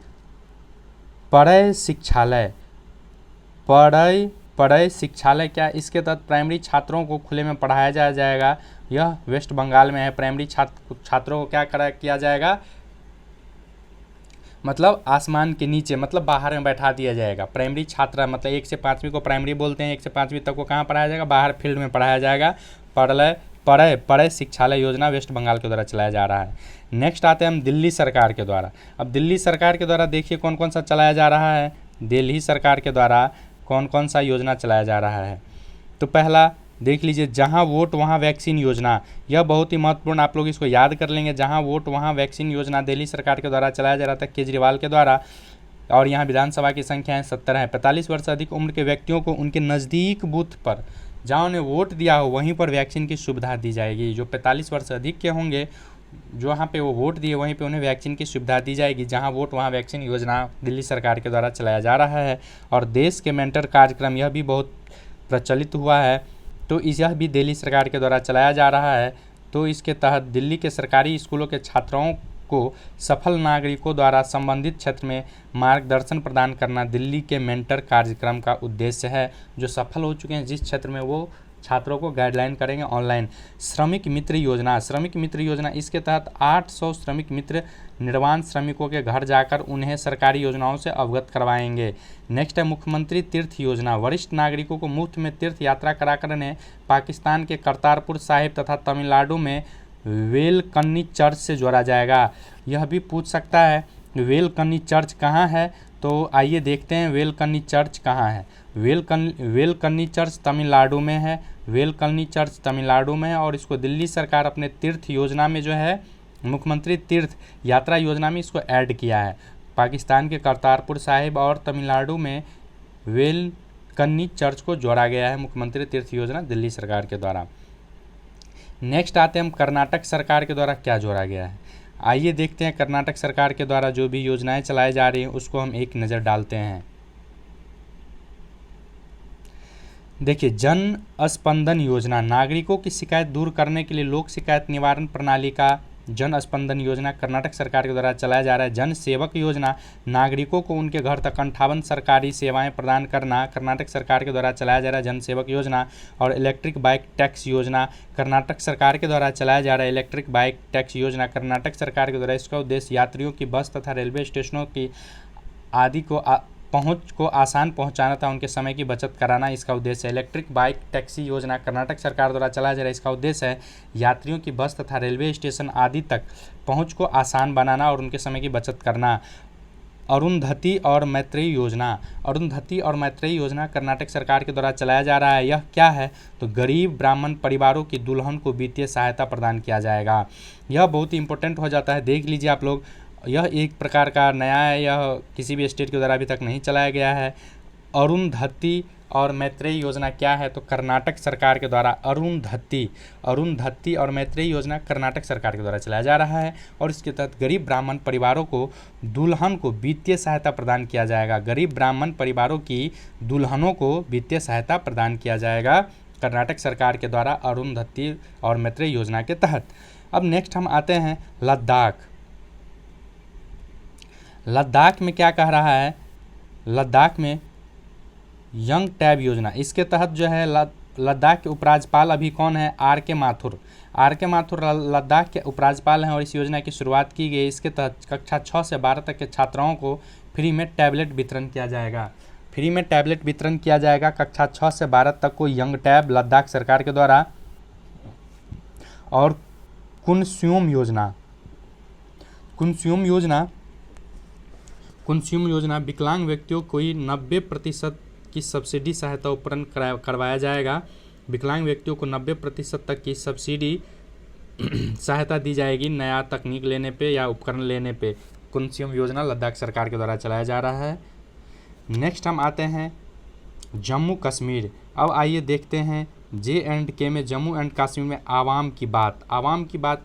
पढ़य शिक्षालय क्या? इसके तहत प्राइमरी छात्रों को खुले में पढ़ाया जाएगा। यह वेस्ट बंगाल में है। प्राइमरी छात्रों को क्या किया जाएगा? मतलब आसमान के नीचे, मतलब बाहर में बैठा दिया जाएगा। प्राइमरी छात्रा मतलब 1 से 5वीं को प्राइमरी बोलते हैं। 1 से 5वीं तक को कहाँ पढ़ाया जाएगा? बाहर फील्ड में पढ़ाया जाएगा। पढ़य शिक्षालय योजना वेस्ट बंगाल के द्वारा चलाया जा रहा है। नेक्स्ट आते हैं हम दिल्ली सरकार के द्वारा। अब दिल्ली सरकार के द्वारा देखिए कौन कौन सा चलाया जा रहा है। दिल्ली सरकार के द्वारा कौन कौन सा योजना चलाया जा रहा है? तो पहला देख लीजिए, जहां वोट वहां वैक्सीन योजना। यह बहुत ही महत्वपूर्ण, आप लोग इसको याद कर लेंगे। जहां वोट वहां वैक्सीन योजना दिल्ली सरकार के द्वारा चलाया जा रहा था, केजरीवाल के द्वारा। और यहाँ विधानसभा की संख्या है 70 है। 45 वर्ष से अधिक उम्र के व्यक्तियों को उनके नज़दीक बूथ पर जहाँ उन्हें वोट दिया हो वहीं पर वैक्सीन की सुविधा दी जाएगी। जो 45 वर्ष से अधिक के होंगे, जो वहाँ पे वो वोट दिए, वहीं पे उन्हें वैक्सीन की सुविधा दी जाएगी। जहाँ वोट वहाँ वैक्सीन योजना दिल्ली सरकार के द्वारा चलाया जा रहा है। और देश के मेंटर कार्यक्रम, यह भी बहुत प्रचलित हुआ है। तो यह भी दिल्ली सरकार के द्वारा चलाया जा रहा है। तो इसके तहत दिल्ली के सरकारी स्कूलों के छात्रों को सफल नागरिकों द्वारा संबंधित क्षेत्र में मार्गदर्शन प्रदान करना दिल्ली के मेंटर कार्यक्रम का उद्देश्य है। जो सफल हो चुके हैं जिस क्षेत्र में, वो छात्रों को गाइडलाइन करेंगे ऑनलाइन। श्रमिक मित्र योजना, इसके तहत 800 श्रमिक मित्र निर्माण श्रमिकों के घर जाकर उन्हें सरकारी योजनाओं से अवगत करवाएंगे। नेक्स्ट है मुख्यमंत्री तीर्थ योजना। वरिष्ठ नागरिकों को मुफ्त में तीर्थ यात्रा कराकर उन्हें पाकिस्तान के करतारपुर साहिब तथा तमिलनाडु में वेलकन्नी चर्च से जोड़ा जाएगा। यह भी पूछ सकता है वेलकन्नी चर्च कहाँ है? तो आइए देखते हैं वेलकन्नी चर्च कहाँ है। वेलकन्नी चर्च तमिलनाडु में है। वेलकन्नी चर्च तमिलनाडु में है और इसको दिल्ली सरकार अपने तीर्थ योजना में जो है, मुख्यमंत्री तीर्थ यात्रा योजना में इसको ऐड किया है। पाकिस्तान के करतारपुर साहिब और तमिलनाडु में वेलकन्नी चर्च को जोड़ा गया है मुख्यमंत्री तीर्थ योजना दिल्ली सरकार के द्वारा। नेक्स्ट आते हैं हम कर्नाटक सरकार के द्वारा क्या जोड़ा गया है। आइए देखते हैं कर्नाटक सरकार के द्वारा जो भी योजनाएं चलाई जा रही हैं उसको हम एक नज़र डालते हैं। देखिए, जन स्पंदन योजना, नागरिकों की शिकायत दूर करने के लिए लोक शिकायत निवारण प्रणाली का जन स्पंदन योजना कर्नाटक सरकार के द्वारा चलाया जा रहा है। जन सेवक योजना, नागरिकों को उनके घर तक 58 सरकारी सेवाएं प्रदान करना कर्नाटक सरकार के द्वारा चलाया जा रहा है, जन सेवक योजना। और इलेक्ट्रिक बाइक टैक्स योजना कर्नाटक सरकार के द्वारा चलाया जा रहा है। इलेक्ट्रिक बाइक टैक्स योजना कर्नाटक सरकार के द्वारा, इसका उद्देश्य यात्रियों की बस तथा रेलवे स्टेशनों की आदि को पहुंच को आसान पहुंचाना था, उनके समय की बचत कराना इसका उद्देश्य है। इलेक्ट्रिक बाइक टैक्सी योजना कर्नाटक सरकार द्वारा चलाया जा रहा है, इसका उद्देश्य है यात्रियों की बस तथा रेलवे स्टेशन आदि तक पहुंच को आसान बनाना और उनके समय की बचत करना। अरुंधति और मैत्रेयी योजना, अरुंधति और मैत्रेयी योजना कर्नाटक सरकार के द्वारा चलाया जा रहा है। यह क्या है? तो गरीब ब्राह्मण परिवारों की दुल्हन को वित्तीय सहायता प्रदान किया जाएगा। यह बहुत ही इंपॉर्टेंट हो जाता है, देख लीजिए आप लोग। यह एक प्रकार का नया है, यह किसी भी स्टेट के द्वारा अभी तक नहीं चलाया गया है। अरुंधति और मैत्रेयी योजना क्या है? तो कर्नाटक सरकार के द्वारा अरुंधति और मैत्रेयी योजना कर्नाटक सरकार के द्वारा चलाया जा रहा है और इसके तहत गरीब ब्राह्मण परिवारों को दुल्हन को वित्तीय सहायता प्रदान किया जाएगा। गरीब ब्राह्मण परिवारों की दुल्हनों को वित्तीय सहायता प्रदान किया जाएगा कर्नाटक सरकार के द्वारा अरुंधति और मैत्रेयी योजना के तहत। अब नेक्स्ट हम आते हैं लद्दाख। लद्दाख में क्या कह रहा है? लद्दाख में यंग टैब योजना, इसके तहत जो है लद्दाख के उपराज्यपाल अभी कौन है? आर के माथुर लद्दाख के उपराज्यपाल हैं और इस योजना की शुरुआत की गई। इसके तहत कक्षा 6 से 12 तक के छात्राओं को फ्री में टैबलेट वितरण किया जाएगा। फ्री में टैबलेट वितरण किया जाएगा कक्षा 6 से 12 तक को यंग टैब लद्दाख सरकार के द्वारा। और कुनस्युम योजना विकलांग व्यक्तियों को 90% की सब्सिडी सहायता उपकरण करवाया जाएगा। विकलांग व्यक्तियों को 90% तक की सब्सिडी सहायता दी जाएगी नया तकनीक लेने पे या उपकरण लेने पे। कुनस्युम योजना लद्दाख सरकार के द्वारा चलाया जा रहा है। नेक्स्ट हम आते हैं जम्मू कश्मीर। अब आइए देखते हैं J&K में, जम्मू एंड कश्मीर में आवाम की बात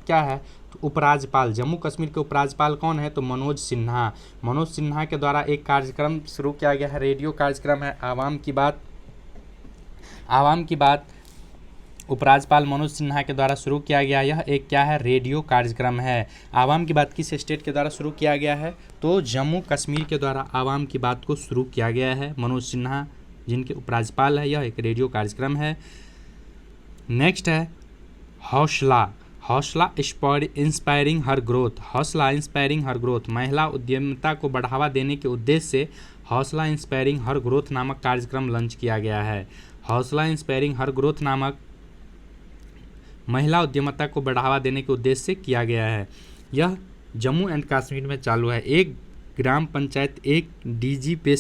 क्या है? तो उपराज्यपाल, जम्मू कश्मीर के उपराज्यपाल कौन है? तो मनोज सिन्हा के द्वारा एक कार्यक्रम शुरू किया गया है, रेडियो कार्यक्रम है आवाम की बात उपराज्यपाल मनोज सिन्हा के द्वारा शुरू किया गया। यह एक क्या है? रेडियो कार्यक्रम है। आवाम की बात किस स्टेट के द्वारा शुरू किया गया है? तो जम्मू कश्मीर के द्वारा आवाम की बात को शुरू किया गया है। मनोज सिन्हा जिनके उपराज्यपाल है, यह एक रेडियो कार्यक्रम है। नेक्स्ट है हौसला इंस्पायरिंग हर ग्रोथ। महिला उद्यमिता को बढ़ावा देने के उद्देश्य से हौसला इंस्पायरिंग हर ग्रोथ नामक कार्यक्रम लॉन्च किया गया है। हौसला इंस्पायरिंग हर ग्रोथ नामक महिला उद्यमिता को बढ़ावा देने के उद्देश्य से किया गया है। यह जम्मू एंड कश्मीर में चालू है। एक ग्राम पंचायत एक डीजी पे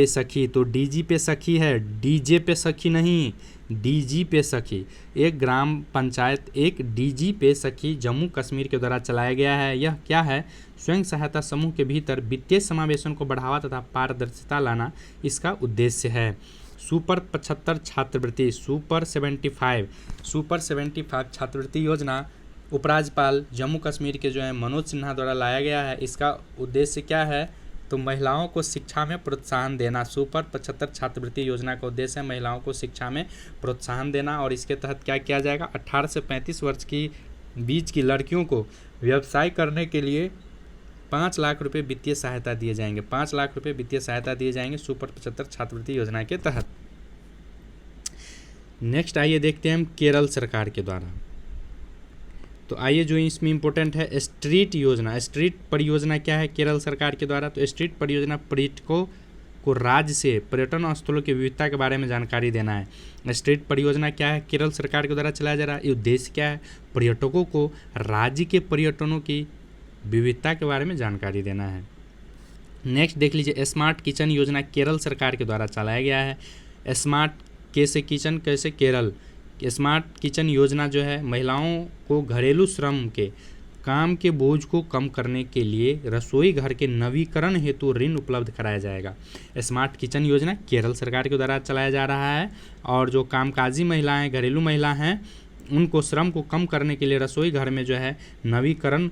सखी, तो डीजी पे सखी है, डीजे पे सखी नहीं, डीजी पे सखी। एक ग्राम पंचायत एक डीजी पे सखी जम्मू कश्मीर के द्वारा चलाया गया है। यह क्या है? स्वयं सहायता समूह के भीतर वित्तीय समावेशन को बढ़ावा तथा पारदर्शिता लाना इसका उद्देश्य है। सुपर 75 छात्रवृत्ति, सुपर 75 छात्रवृत्ति योजना उपराज्यपाल जम्मू कश्मीर के जो है मनोज सिन्हा द्वारा लाया गया है। इसका उद्देश्य क्या है? तो महिलाओं को शिक्षा में प्रोत्साहन देना। सुपर 75 छात्रवृत्ति योजना का उद्देश्य है महिलाओं को शिक्षा में प्रोत्साहन देना और इसके तहत क्या किया जाएगा? 18 से 35 वर्ष की बीच की लड़कियों को व्यवसाय करने के लिए 5 लाख रुपए वित्तीय सहायता दिए जाएंगे। 5 लाख रुपए वित्तीय सहायता दिए जाएंगे सुपर 75 छात्रवृत्ति योजना के तहत। नेक्स्ट आइए देखते हैं हम केरल सरकार के द्वारा। तो आइए जो इसमें इम्पोर्टेंट है स्ट्रीट योजना। स्ट्रीट परियोजना क्या है केरल सरकार के द्वारा? तो स्ट्रीट परियोजना पर्यटकों को राज्य से पर्यटन स्थलों की विविधता के बारे में जानकारी देना है। स्ट्रीट परियोजना क्या है? केरल सरकार के द्वारा चलाया जा रहा है। ये उद्देश्य क्या है? पर्यटकों को राज्य के पर्यटनों की विविधता के बारे में जानकारी देना है। नेक्स्ट देख लीजिए स्मार्ट किचन योजना केरल सरकार के द्वारा चलाया गया है। स्मार्ट किचन कैसे? केरल स्मार्ट किचन योजना जो है महिलाओं को घरेलू श्रम के काम के बोझ को कम करने के लिए रसोई घर के नवीकरण हेतु ऋण उपलब्ध कराया जाएगा। स्मार्ट किचन योजना केरल सरकार के द्वारा चलाया जा रहा है और जो कामकाजी महिलाएं, घरेलू महिला हैं, उनको श्रम को कम करने के लिए रसोई घर में जो है नवीकरण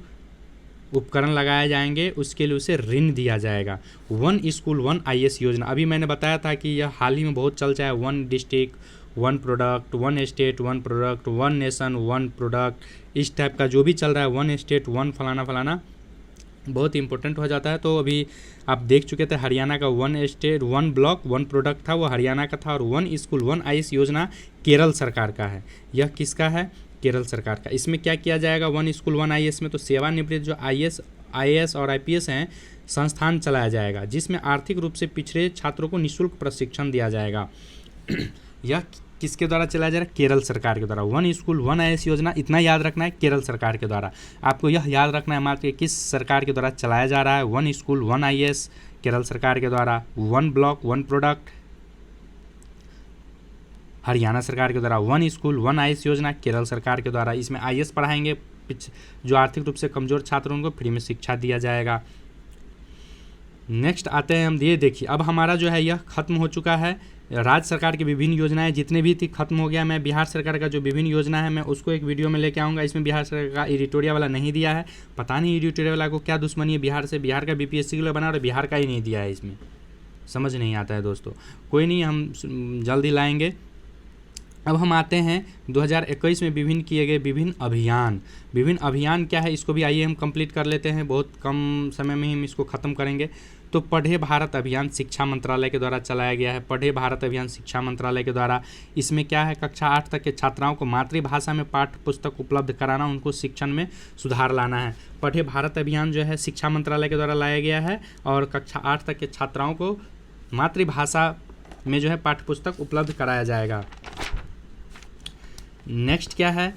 उपकरण लगाए जाएंगे, उसके लिए उसे ऋण दिया जाएगा। 1 स्कूल 1 IS योजना, अभी मैंने बताया था कि यह हाल ही में बहुत चल रहा है। 1 district 1 product, 1 state 1 product, 1 nation 1 product, इस टाइप का जो भी चल रहा है 1 स्टेट 1 फलाना बहुत इंपॉर्टेंट हो जाता है। तो अभी आप देख चुके थे हरियाणा का 1 स्टेट 1 ब्लॉक 1 प्रोडक्ट था, वो हरियाणा का था। और 1 स्कूल 1 IS योजना केरल सरकार का है। यह किसका है? केरल सरकार का। इसमें क्या किया जाएगा 1 स्कूल 1 IS में? तो सेवानिवृत्त जो IS IAS और IPS हैं संस्थान चलाया जाएगा, जिसमें आर्थिक रूप से पिछड़े छात्रों को निःशुल्क प्रशिक्षण दिया जाएगा। यह किसके द्वारा चलाया जा रहा है? केरल सरकार के द्वारा। 1 स्कूल 1 IAS योजना, इतना याद रखना है, केरल सरकार के द्वारा। आपको यह याद रखना है मात्र किस सरकार के द्वारा चलाया जा रहा है। 1 स्कूल 1 IAS केरल सरकार के द्वारा। 1 ब्लॉक 1 प्रोडक्ट हरियाणा सरकार के द्वारा। 1 स्कूल 1 IAS योजना केरल सरकार के द्वारा। इसमें IAS पढ़ाएंगे, जो आर्थिक रूप से कमजोर छात्र उनको फ्री में शिक्षा दिया जाएगा। नेक्स्ट आते हैं हम, ये देखिए अब हमारा जो है यह खत्म हो चुका है। राज्य सरकार की विभिन्न योजनाएं जितने भी थी खत्म हो गया। मैं बिहार सरकार का जो विभिन्न योजना है मैं उसको एक वीडियो में लेके आऊँगा। इसमें बिहार सरकार का एडिटोरियल वाला नहीं दिया है, पता नहीं एडिटोरियल वाला को क्या दुश्मनी है बिहार से। बिहार का BPSC के लिए बना और बिहार का ही नहीं दिया है, इसमें समझ नहीं आता है दोस्तों। कोई नहीं, हम जल्द ही लाएंगे। अब हम आते हैं 2021 में विभिन्न किए गए विभिन्न अभियान क्या है, इसको भी आइए हम कंप्लीट कर लेते हैं। बहुत कम समय में ही हम इसको ख़त्म करेंगे। तो पढ़े भारत अभियान शिक्षा मंत्रालय के द्वारा चलाया गया है। पढ़े भारत अभियान शिक्षा मंत्रालय के द्वारा इसमें क्या है, कक्षा 8 तक के छात्राओं को मातृभाषा में पाठ्य पुस्तक उपलब्ध कराना, उनको शिक्षण में सुधार लाना है। पढ़े भारत अभियान जो है शिक्षा मंत्रालय के द्वारा लाया गया है और कक्षा 8 तक के छात्राओं को मातृभाषा में जो है पाठ्य पुस्तक उपलब्ध कराया जाएगा। नेक्स्ट क्या है,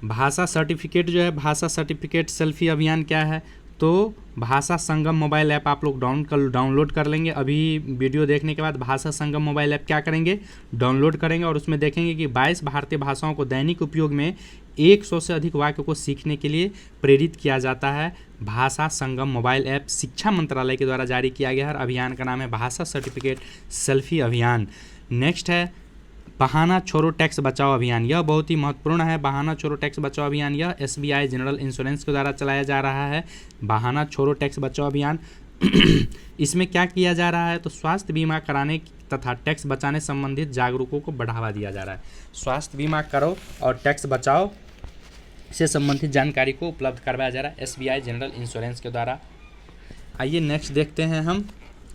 भाषा सर्टिफिकेट जो है, भाषा सर्टिफिकेट सेल्फी अभियान क्या है, तो भाषा संगम मोबाइल ऐप आप लोग डाउनलोड कर लेंगे। अभी वीडियो देखने के बाद भाषा संगम मोबाइल ऐप क्या करेंगे, डाउनलोड करेंगे और उसमें देखेंगे कि 22 भारतीय भाषाओं को दैनिक उपयोग में 100 से अधिक वाक्य को सीखने के लिए प्रेरित किया जाता है। भाषा संगम मोबाइल ऐप शिक्षा मंत्रालय के द्वारा जारी किया गया है। अभियान का नाम है भाषा सर्टिफिकेट सेल्फी अभियान। नेक्स्ट है बहाना छोड़ो टैक्स बचाओ अभियान। यह बहुत ही महत्वपूर्ण है। बहाना छोड़ो टैक्स बचाओ अभियान यह SBI जनरल इंश्योरेंस के द्वारा चलाया जा रहा है। बहाना छोड़ो टैक्स बचाओ अभियान इसमें क्या किया जा रहा है, तो स्वास्थ्य बीमा कराने तथा टैक्स बचाने संबंधित जागरूकों को बढ़ावा दिया जा रहा है। स्वास्थ्य बीमा करो और टैक्स बचाओ से संबंधित जानकारी को उपलब्ध करवाया जा रहा है SBI जनरल इंश्योरेंस के द्वारा। आइए नेक्स्ट देखते हैं हम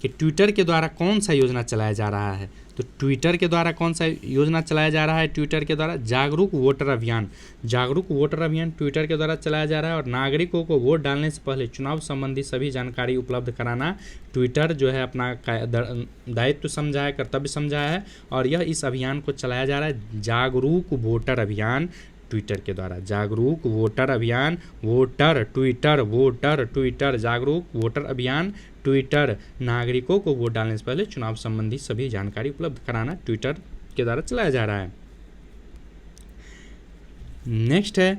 कि ट्विटर के द्वारा कौन सा योजना चलाया जा रहा है। तो ट्विटर के द्वारा कौन सा योजना चलाया जा रहा है, ट्विटर के द्वारा जागरूक वोटर अभियान। जागरूक वोटर अभियान ट्विटर के द्वारा चलाया जा रहा है और नागरिकों को वोट डालने से पहले चुनाव संबंधी सभी जानकारी उपलब्ध कराना ट्विटर जो है अपना दायित्व समझा है, कर्तव्य समझा है और यह इस अभियान को चलाया जा रहा है जागरूक वोटर अभियान ट्विटर के द्वारा। जागरूक वोटर अभियान, ट्विटर जागरूक वोटर अभियान ट्विटर, नागरिकों को वोट डालने से पहले चुनाव संबंधी सभी जानकारी उपलब्ध कराना ट्विटर के द्वारा चलाया जा रहा है। नेक्स्ट है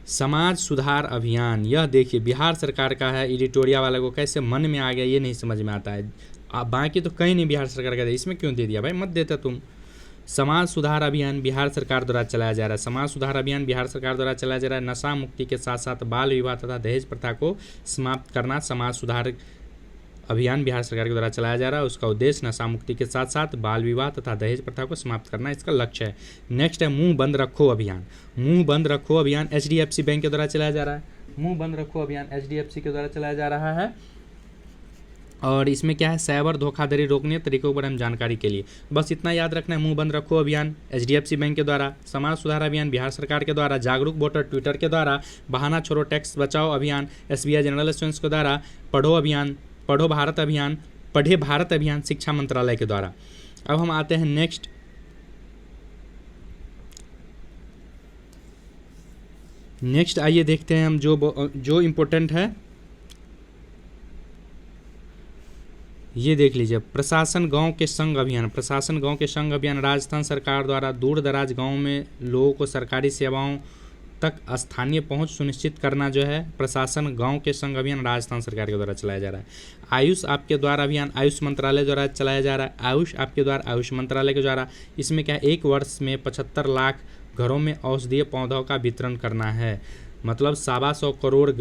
समाज सुधार अभियान। यह देखिए बिहार सरकार का है। एडिटोरिया वाला को कैसे मन में आ गया ये नहीं समझ में आता है। बाकी तो कहीं नहीं बिहार सरकार का, इसमें क्यों दे दिया भाई, मत देता तुम। समाज सुधार अभियान बिहार सरकार द्वारा चलाया जा रहा है। समाज सुधार अभियान बिहार सरकार द्वारा चलाया जा रहा है। नशा मुक्ति के साथ साथ बाल विवाह तथा दहेज प्रथा को समाप्त करना समाज सुधार अभियान बिहार सरकार के द्वारा चलाया जा रहा है। उसका उद्देश्य नशा मुक्ति के साथ साथ बाल विवाह तथा दहेज प्रथा को समाप्त करना इसका लक्ष्य है। नेक्स्ट है मुंह बंद रखो अभियान। मुंह बंद रखो अभियान HDFC बैंक के द्वारा चलाया जा रहा है। मुंह बंद रखो अभियान HDFC के द्वारा चलाया जा रहा है और इसमें क्या है, साइबर धोखाधड़ी रोकने तरीकों पर हम जानकारी के लिए बस इतना याद रखना है। मुंह बंद रखो अभियान HDFC बैंक के द्वारा, समाज सुधार अभियान बिहार सरकार के द्वारा, जागरूक वोटर ट्विटर के द्वारा, बहाना छोड़ो टैक्स बचाओ अभियान SBI जनरल इंश्योरेंस के द्वारा, पढ़ो अभियान, पढ़ो भारत अभियान, पढ़े भारत अभियान शिक्षा मंत्रालय के द्वारा। अब हम आते हैं नेक्स्ट आइए देखते हैं हम जो इम्पोर्टेंट है ये देख लीजिए। प्रशासन गांव के संग अभियान। प्रशासन गांव के संग अभियान राजस्थान सरकार द्वारा दूर दराज गाँव में लोगों को सरकारी सेवाओं तक स्थानीय पहुंच सुनिश्चित करना जो है प्रशासन गांव के संग अभियान राजस्थान सरकार के द्वारा चलाया जा रहा है। आयुष आपके द्वारा अभियान आयुष मंत्रालय द्वारा चलाया जा रहा है। आयुष आपके द्वारा आयुष मंत्रालय के द्वारा इसमें क्या है, 1 वर्ष में 75 लाख घरों में औषधीय पौधों का वितरण करना है। मतलब 125 करोड़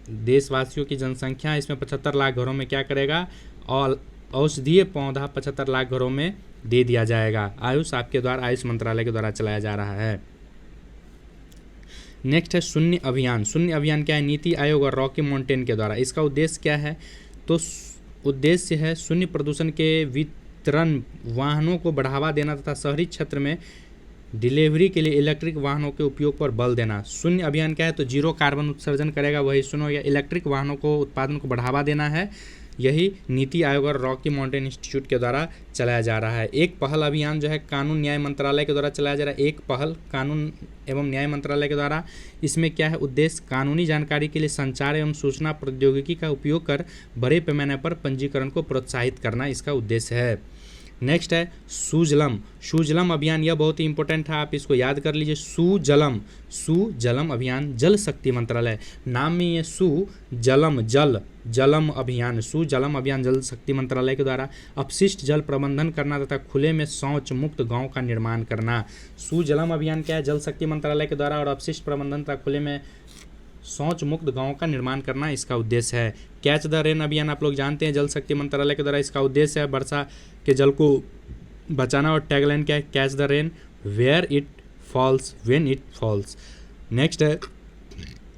देशवासियों की जनसंख्या, इसमें 75 लाख घरों में क्या करेगा, और औषधीय पौधा 75 लाख घरों में दे दिया जाएगा। आयुष आपके द्वारा आयुष मंत्रालय के द्वारा चलाया जा रहा है। नेक्स्ट है शून्य अभियान। शून्य अभियान क्या है, नीति आयोग और रॉकी माउंटेन के द्वारा। इसका उद्देश्य क्या है, तो उद्देश्य है शून्य प्रदूषण के वितरण, वाहनों को बढ़ावा देना तथा शहरी क्षेत्र में डिलीवरी के लिए इलेक्ट्रिक वाहनों के उपयोग पर बल देना। शून्य अभियान क्या है, तो जीरो कार्बन उत्सर्जन करेगा वही शून्य हो गया। इलेक्ट्रिक वाहनों को उत्पादन को बढ़ावा देना है, यही नीति आयोग और रॉकी माउंटेन इंस्टीट्यूट के द्वारा चलाया जा रहा है। एक पहल अभियान जो है कानून न्याय मंत्रालय के द्वारा चलाया जा रहा है। एक पहल कानून एवं न्याय मंत्रालय के द्वारा, इसमें क्या है उद्देश्य, कानूनी जानकारी के लिए संचार एवं सूचना प्रौद्योगिकी का उपयोग कर बड़े पैमाने पर पंजीकरण को प्रोत्साहित करना इसका उद्देश्य है। नेक्स्ट है सुजलम। सुजलम अभियान, यह बहुत ही इंपॉर्टेंट है, आप इसको याद कर लीजिए। सुजलम अभियान जल शक्ति मंत्रालय, नाम में ये सुजलम जलम अभियान, सुजलम अभियान जल शक्ति मंत्रालय के द्वारा अपशिष्ट जल प्रबंधन करना तथा खुले में शौच मुक्त गांव का निर्माण करना। सुजलम अभियान क्या है, जल शक्ति मंत्रालय के द्वारा और अपशिष्ट प्रबंधन तथा खुले में शौच मुक्त गांव का निर्माण करना इसका उद्देश्य है। कैच द रेन अभियान आप लोग जानते हैं, जल शक्ति मंत्रालय के द्वारा इसका उद्देश्य है वर्षा के जल को बचाना। और टैगलाइन क्या है, catch the rain where it falls when it falls. Next है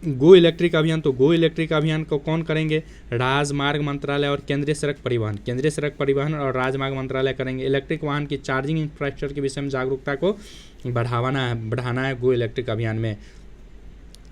गो इलेक्ट्रिक अभियान। तो गो इलेक्ट्रिक अभियान को कौन करेंगे, राजमार्ग मंत्रालय और केंद्रीय सड़क परिवहन और राजमार्ग मंत्रालय करेंगे। इलेक्ट्रिक वाहन की चार्जिंग इंफ्रास्ट्रक्चर के विषय में जागरूकता को बढ़ाना है गो इलेक्ट्रिक अभियान में।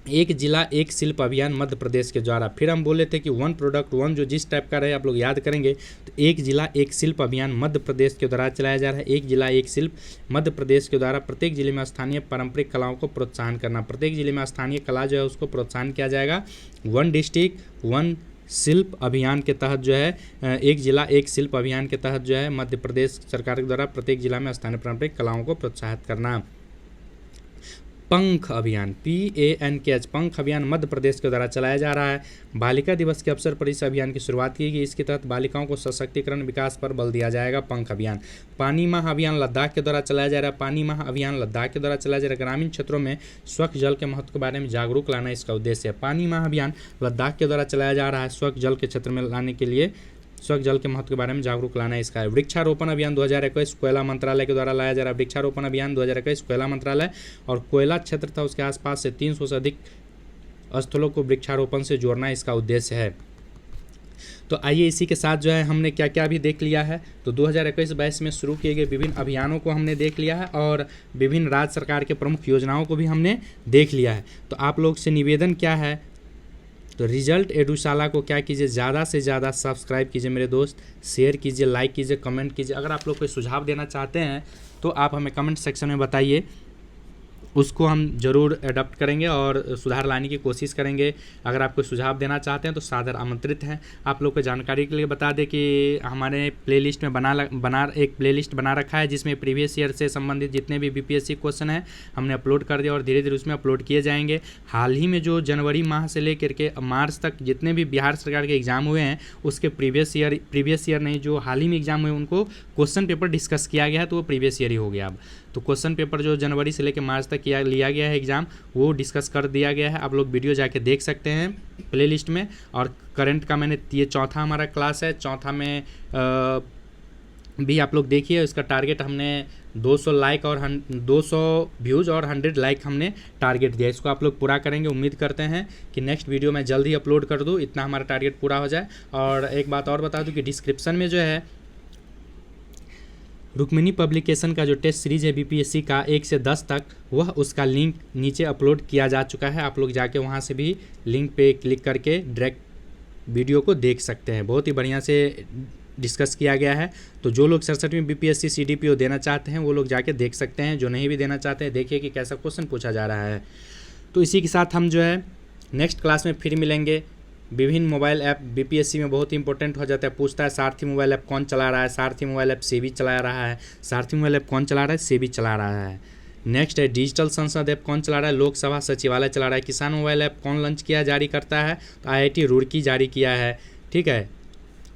एक जिला एक शिल्प अभियान मध्य प्रदेश के द्वारा, फिर हम बोले थे कि वन प्रोडक्ट वन जो जिस टाइप का रहे आप लोग याद करेंगे, तो एक जिला एक शिल्प अभियान मध्य प्रदेश के द्वारा चलाया जा रहा है। एक जिला एक शिल्प मध्य प्रदेश के द्वारा प्रत्येक जिले में स्थानीय पारंपरिक कलाओं को प्रोत्साहन करना। प्रत्येक जिले में स्थानीय कला जो है उसको प्रोत्साहन किया जाएगा। वन डिस्ट्रिक्ट वन शिल्प अभियान के तहत जो है, एक जिला एक शिल्प अभियान के तहत जो है मध्य प्रदेश सरकार के द्वारा प्रत्येक जिला में स्थानीय पारंपरिक कलाओं को प्रोत्साहित करना। पंख अभियान PANKH पंख अभियान मध्य प्रदेश के द्वारा चलाया जा रहा है। बालिका दिवस के अवसर पर इस अभियान की शुरुआत की गई। इसके तहत बालिकाओं को सशक्तिकरण विकास पर बल दिया जाएगा। पंख अभियान। पानी माह अभियान लद्दाख के द्वारा चलाया जा रहा है। पानी माह अभियान लद्दाख के द्वारा चलाया जा रहा है। ग्रामीण क्षेत्रों में स्वच्छ जल के महत्व के बारे में जागरूक लाना इसका उद्देश्य है। पानी माह अभियान लद्दाख के द्वारा चलाया जा रहा है। स्वच्छ जल के क्षेत्र में लाने के लिए स्वच्छ जल के महत्व के बारे में जागरूक लाना इसका है। वृक्षारोपण अभियान 2021 कोयला मंत्रालय के द्वारा लाया जा रहा है। वृक्षारोपण अभियान 2021 कोयला मंत्रालय और कोयला क्षेत्र था उसके आसपास से 300 से अधिक स्थलों को वृक्षारोपण से जोड़ना इसका उद्देश्य है। तो आइए इसी के साथ जो है हमने क्या क्या अभी देख लिया है, तो 2021-22 में शुरू किए गए विभिन्न अभियानों को हमने देख लिया है और विभिन्न राज्य सरकार के प्रमुख योजनाओं को भी हमने देख लिया है। तो आप लोग से निवेदन क्या है, तो रिजल्ट एडुशाला को क्या कीजिए, ज़्यादा से ज़्यादा सब्सक्राइब कीजिए मेरे दोस्त, शेयर कीजिए, लाइक कीजिए, कमेंट कीजिए। अगर आप लोग कोई सुझाव देना चाहते हैं तो आप हमें कमेंट सेक्शन में बताइए, उसको हम ज़रूर अडॉप्ट करेंगे और सुधार लाने की कोशिश करेंगे। अगर आप कोई सुझाव देना चाहते हैं तो सादर आमंत्रित हैं। आप लोग को जानकारी के लिए बता दें कि हमारे प्लेलिस्ट में एक प्लेलिस्ट बना रखा है जिसमें प्रीवियस ईयर से संबंधित जितने भी BPSC क्वेश्चन हैं हमने अपलोड कर दिया और धीरे धीरे उसमें अपलोड किए जाएंगे। हाल ही में जो जनवरी माह से लेकर के मार्च तक जितने भी बिहार सरकार के एग्ज़ाम हुए हैं उसके प्रीवियस ईयर नहीं, जो हाल ही में एग्ज़ाम हुए उनको क्वेश्चन पेपर डिस्कस किया गया है, तो वो प्रीवियस ईयर ही हो गया अब। तो क्वेश्चन पेपर जो जनवरी से लेकर मार्च तक लिया गया है एग्ज़ाम, वो डिस्कस कर दिया गया है। आप लोग वीडियो जाके देख सकते हैं प्लेलिस्ट में। और करंट का मैंने ये चौथा हमारा क्लास है, चौथा में भी आप लोग देखिए। इसका टारगेट हमने 200 लाइक और 200 व्यूज़ और 100 लाइक हमने टारगेट दिया। इसको आप लोग पूरा करेंगे, उम्मीद करते हैं कि नेक्स्ट वीडियो मैं जल्द ही अपलोड कर दूँ, इतना हमारा टारगेट पूरा हो जाए। और एक बात और बता दूँ कि डिस्क्रिप्शन में जो है रुक्मिणी पब्लिकेशन का जो टेस्ट सीरीज़ है BPSC का 1 से 10 तक, वह उसका लिंक नीचे अपलोड किया जा चुका है। आप लोग जाके वहाँ से भी लिंक पे क्लिक करके डायरेक्ट वीडियो को देख सकते हैं। बहुत ही बढ़िया से डिस्कस किया गया है। तो जो लोग 67वीं BPSC CDPO देना चाहते हैं वो लोग जाके देख सकते हैं। जो नहीं भी देना चाहते हैं देखिए कि कैसा क्वेश्चन पूछा जा रहा है। तो इसी के साथ हम जो है नेक्स्ट क्लास में फिर मिलेंगे। विभिन्न मोबाइल ऐप BPSC में बहुत ही इंपॉर्टेंट हो जाता है, पूछता है सारथी मोबाइल ऐप कौन चला रहा है, सारथी मोबाइल ऐप सेबी चला रहा है, सारथी मोबाइल ऐप कौन चला रहा है, सेबी चला रहा है। नेक्स्ट है डिजिटल संसद ऐप कौन चला रहा है, लोकसभा सचिवालय चला रहा है। किसान मोबाइल ऐप कौन लॉन्च किया जारी करता है, तो IIT रुड़की जारी किया है, ठीक है।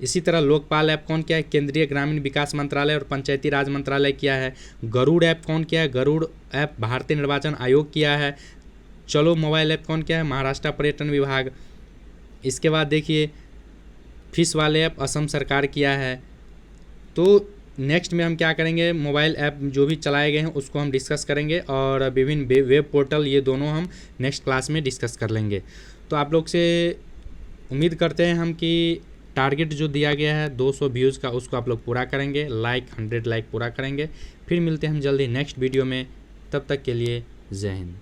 इसी तरह लोकपाल ऐप कौन किया है, केंद्रीय ग्रामीण विकास मंत्रालय और पंचायती राज मंत्रालय किया है। गरुड़ ऐप कौन किया है, गरुड़ ऐप भारतीय निर्वाचन आयोग किया है। चलो मोबाइल ऐप कौन किया है, महाराष्ट्र पर्यटन विभाग। इसके बाद देखिए फिश वाले ऐप असम सरकार किया है। तो नेक्स्ट में हम क्या करेंगे, मोबाइल ऐप जो भी चलाए गए हैं उसको हम डिस्कस करेंगे और विभिन्न वेब पोर्टल ये दोनों हम नेक्स्ट क्लास में डिस्कस कर लेंगे। तो आप लोग से उम्मीद करते हैं हम कि टारगेट जो दिया गया है 200 व्यूज़ का उसको आप लोग पूरा करेंगे, 100 लाइक पूरा करेंगे। फिर मिलते हैं हम जल्दी नेक्स्ट वीडियो में। तब तक के लिए जय हिंद।